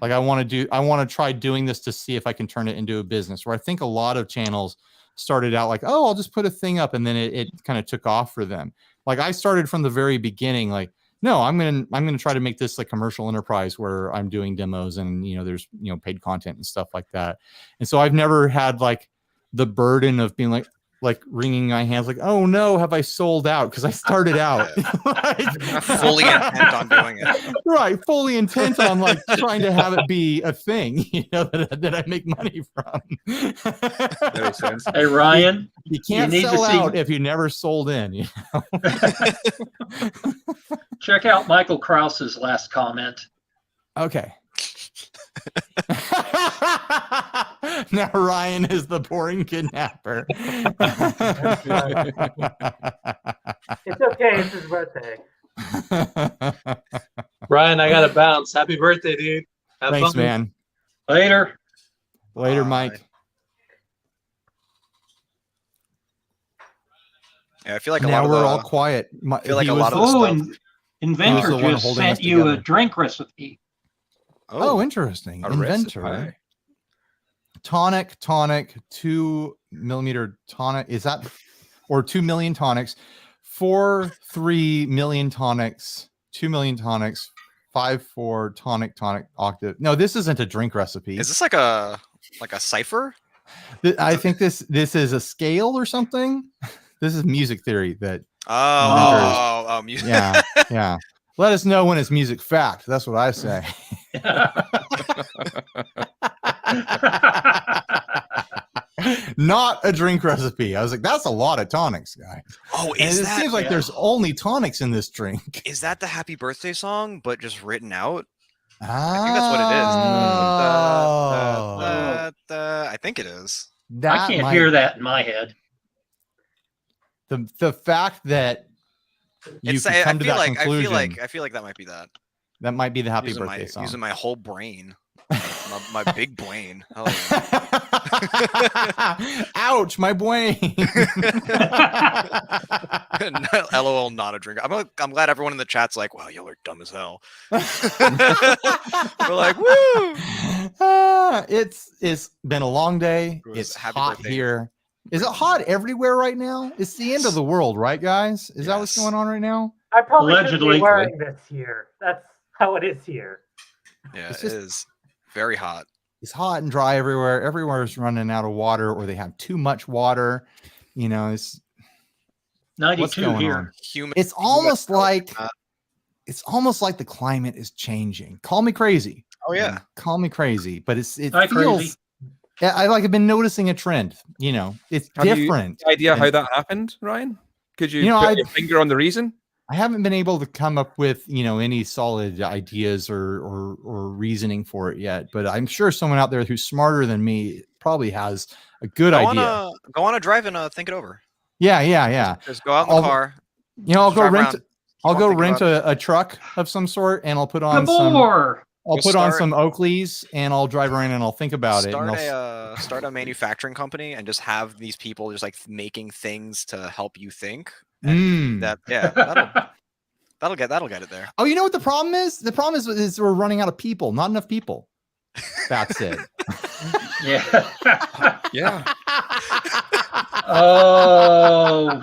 Like I want to try doing this to see if I can turn it into a business. Where I think a lot of channels started out like, oh, I'll just put a thing up, and then it kind of took off for them. Like I started from the very beginning, like, no, I'm gonna try to make this like commercial enterprise where I'm doing demos and there's paid content and stuff like that. And so I've never had like the burden of being like wringing my hands like, oh no, have I sold out? Because I started out fully intent on doing it. Right, fully intent on like trying to have it be a thing, that I make money from. That makes sense. Hey Ryan, you can't sell out if you never sold in. Check out Michael Krause's last comment. Okay. Now Ryan is the boring kidnapper. It's okay, it's his birthday. Ryan, I gotta bounce. Happy birthday, dude. Thanks, fun. man. Later, Mike. Yeah, I feel like now we're all quiet. I feel like a lot of the stuff. Inventor just sent you a drink recipe. Oh, interesting. Inventor. Recipe. Tonic, 2 millimeter tonic. Is that, or 2 million tonics, 3 million tonics, 2 million tonics, 4 tonic octave. No, this isn't a drink recipe. Is this like a cipher? I think this is a scale or something. This is music theory that. Oh, music. Yeah. Let us know when it's music fact. That's what I say. Not a drink recipe. I was like, that's a lot of tonics, guy. Oh, it seems like there's only tonics in this drink. Is that the happy birthday song, but just written out? I think that's what it is. I think it is. I can't hear that in my head. The fact that you can come to that conclusion. I feel like that might be that. That might be the happy birthday song. Using my whole brain. my big brain. Oh, yeah. Ouch, my brain. LOL, not a drink. I'm glad everyone in the chat's like, wow, y'all are dumb as hell. We're like, woo. It's been a long day. It's hot here. Is it hot everywhere right now? It's the end of the world, right, guys? Is that what's going on right now? I probably should be wearing this here. That's how it is here. Yeah, it is very hot. It's hot and dry everywhere. Everywhere is running out of water, or they have too much water. It's 92 here. It's almost like the climate is changing. Call me crazy. Oh yeah, call me crazy. But it feels. Crazy. I've been noticing a trend. It's different. You idea how that happened, Ryan? Could you put your finger on the reason? I haven't been able to come up with any solid ideas or reasoning for it yet. But I'm sure someone out there who's smarter than me probably has a good idea. Go on a drive and think it over. Yeah. Just go out in the car. I'll go rent a truck of some sort, and I'll put on some Oakleys, and I'll drive around and I'll think about it. Start a manufacturing company and just have these people just like making things to help you think. And that'll get it there. Oh, you know what the problem is? The problem is we're running out of people. Not enough people. That's it. Yeah. Oh,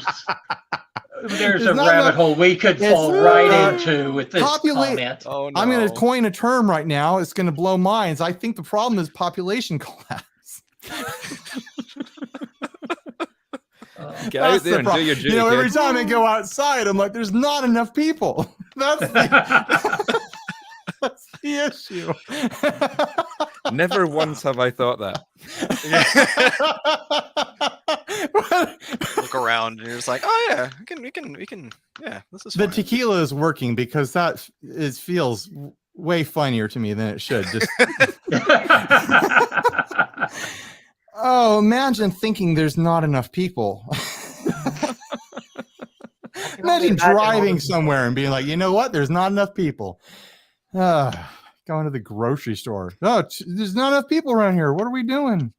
there's a rabbit hole we could fall right into with this comment. Oh, no. I'm going to coin a term right now. It's going to blow minds. I think the problem is population collapse. Get out there and do your duty. Every time I go outside, I'm like, there's not enough people. That's the issue. Never once have I thought that. Look around and you're just like, oh yeah, we can, yeah, this is the fine. tequila is working because that feels way funnier to me than it should. Just oh, imagine thinking there's not enough people. Imagine driving somewhere and being like, you know what? There's not enough people. Going to the grocery store. Oh, there's not enough people around here. What are we doing?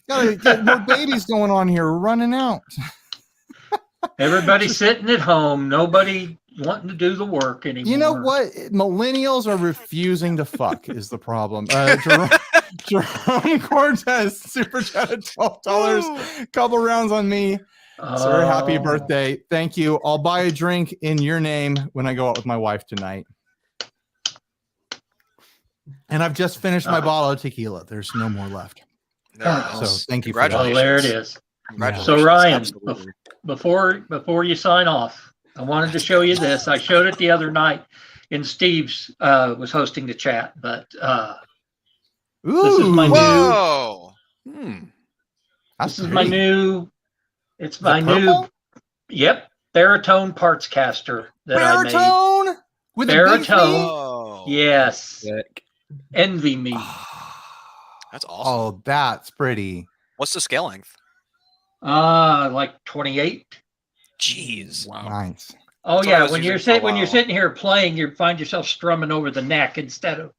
Gotta get more babies going on here. We're running out. Everybody's sitting at home. Nobody wanting to do the work anymore. You know what? Millennials are refusing to fuck is the problem. Jerome Cortez super chatted $12. Couple rounds on me. Sir, happy birthday. Thank you. I'll buy a drink in your name when I go out with my wife tonight. And I've just finished my bottle of tequila. There's no more left. So thank you for that. Oh, there it is. So Ryan, before you sign off, I wanted to show you this. I showed it the other night, and Steve's was hosting the chat, but this is my new. This is my new. It's my new. Yep, baritone parts caster that I made. Baritone with baritone. Yes. Sick. Envy me. That's awesome. Oh, that's pretty. What's the scale length? Like 28. Jeez. Wow. Nice. Oh yeah, when you're sitting here playing, you find yourself strumming over the neck instead of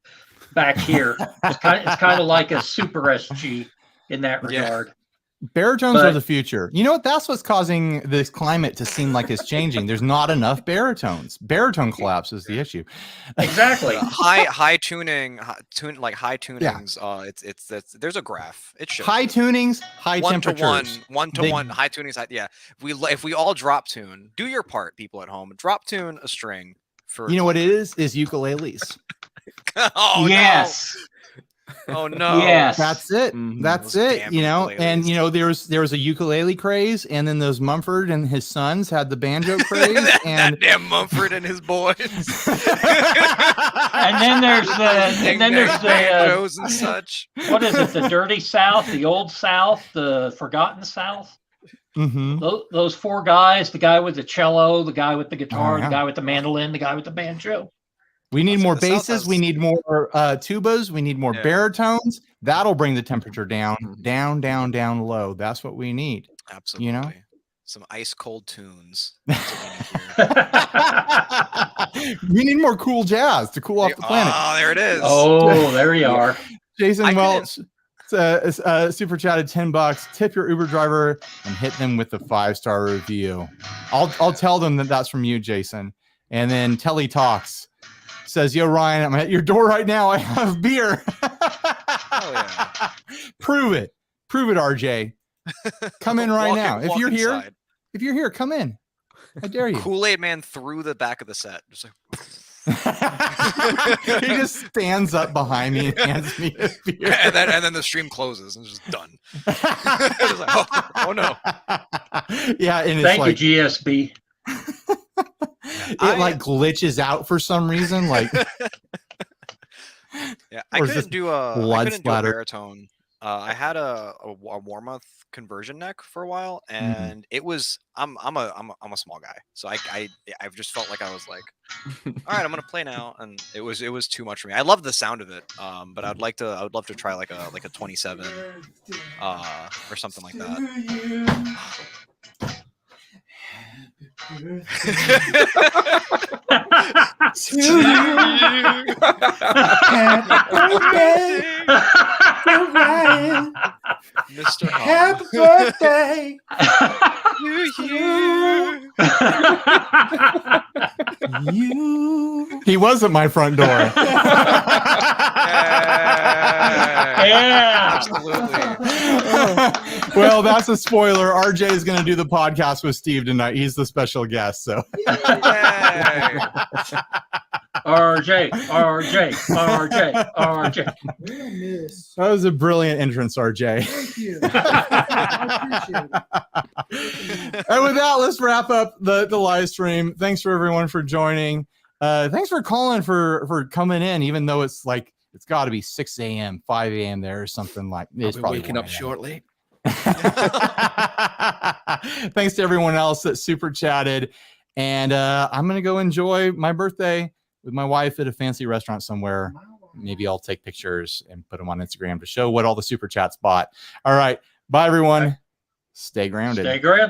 back here. It's kind of like a super SG in that regard. Baritones are the future. You know what? That's what's causing this climate to seem like it's changing. There's not enough baritones. Baritone collapse is the issue. Exactly. high tunings. It's there's a graph. It shows high tunings, high temperatures. One to one. High tunings. Yeah. If we all drop tune, do your part, people at home. Drop tune a string for. You know what it is ukuleles. Oh yes. No. Oh no! Yes, that's it. That's it. You know, and you know, there was a ukulele craze, and then those Mumford and his sons had the banjo craze, that damn Mumford and his boys. and then there's the banjos and such. What is it? The dirty South, the old South, the forgotten South. Mm-hmm. Those four guys: the guy with the cello, the guy with the guitar, the guy with the mandolin, the guy with the banjo. We need more basses. We need more tubas. We need more baritones. That'll bring the temperature down low. That's what we need. Absolutely. You know, some ice cold tunes. We need more cool jazz to cool off the planet. Oh, there it is. Oh, there you are. Jason Welch super chatted $10. Tip your Uber driver and hit them with a 5-star review. I'll tell them that's from you, Jason. And then Telly Talks says, yo, Ryan, I'm at your door right now. I have beer. Oh, yeah. Prove it, RJ. Come in right now. If you're here, come in. I dare you. Kool-Aid Man through the back of the set. Just like he just stands up behind me and hands me a beer. And then the stream closes and it's just done. It's like, oh no. Yeah, and thank you, GSB. It like glitches out for some reason, like. Yeah, I couldn't do a baritone. I had a Warmoth conversion neck for a while, and it was I'm a small guy, so I've just felt like I was like, all right, I'm gonna play now, and it was too much for me. I love the sound of it, but I would love to try like a 27 or something like that. To you. Happy birthday, Mr. Happy birthday to you. He was at my front door. Yeah, absolutely. Well, that's a spoiler. RJ is going to do the podcast with Steve tonight. He's the special guest. So, RJ. That was a brilliant entrance, RJ. Thank you. I appreciate it. And with that, let's wrap up the live stream. Thanks for everyone for joining. Thanks for calling for coming in, even though it's like it's got to be 6 a.m., 5 a.m. there or something like. It's probably waking up shortly. Thanks to everyone else that super chatted, and I'm gonna go enjoy my birthday with my wife at a fancy restaurant somewhere. Maybe I'll take pictures and put them on Instagram to show what all the super chats bought. All right, bye everyone. Stay grounded. Stay grounded.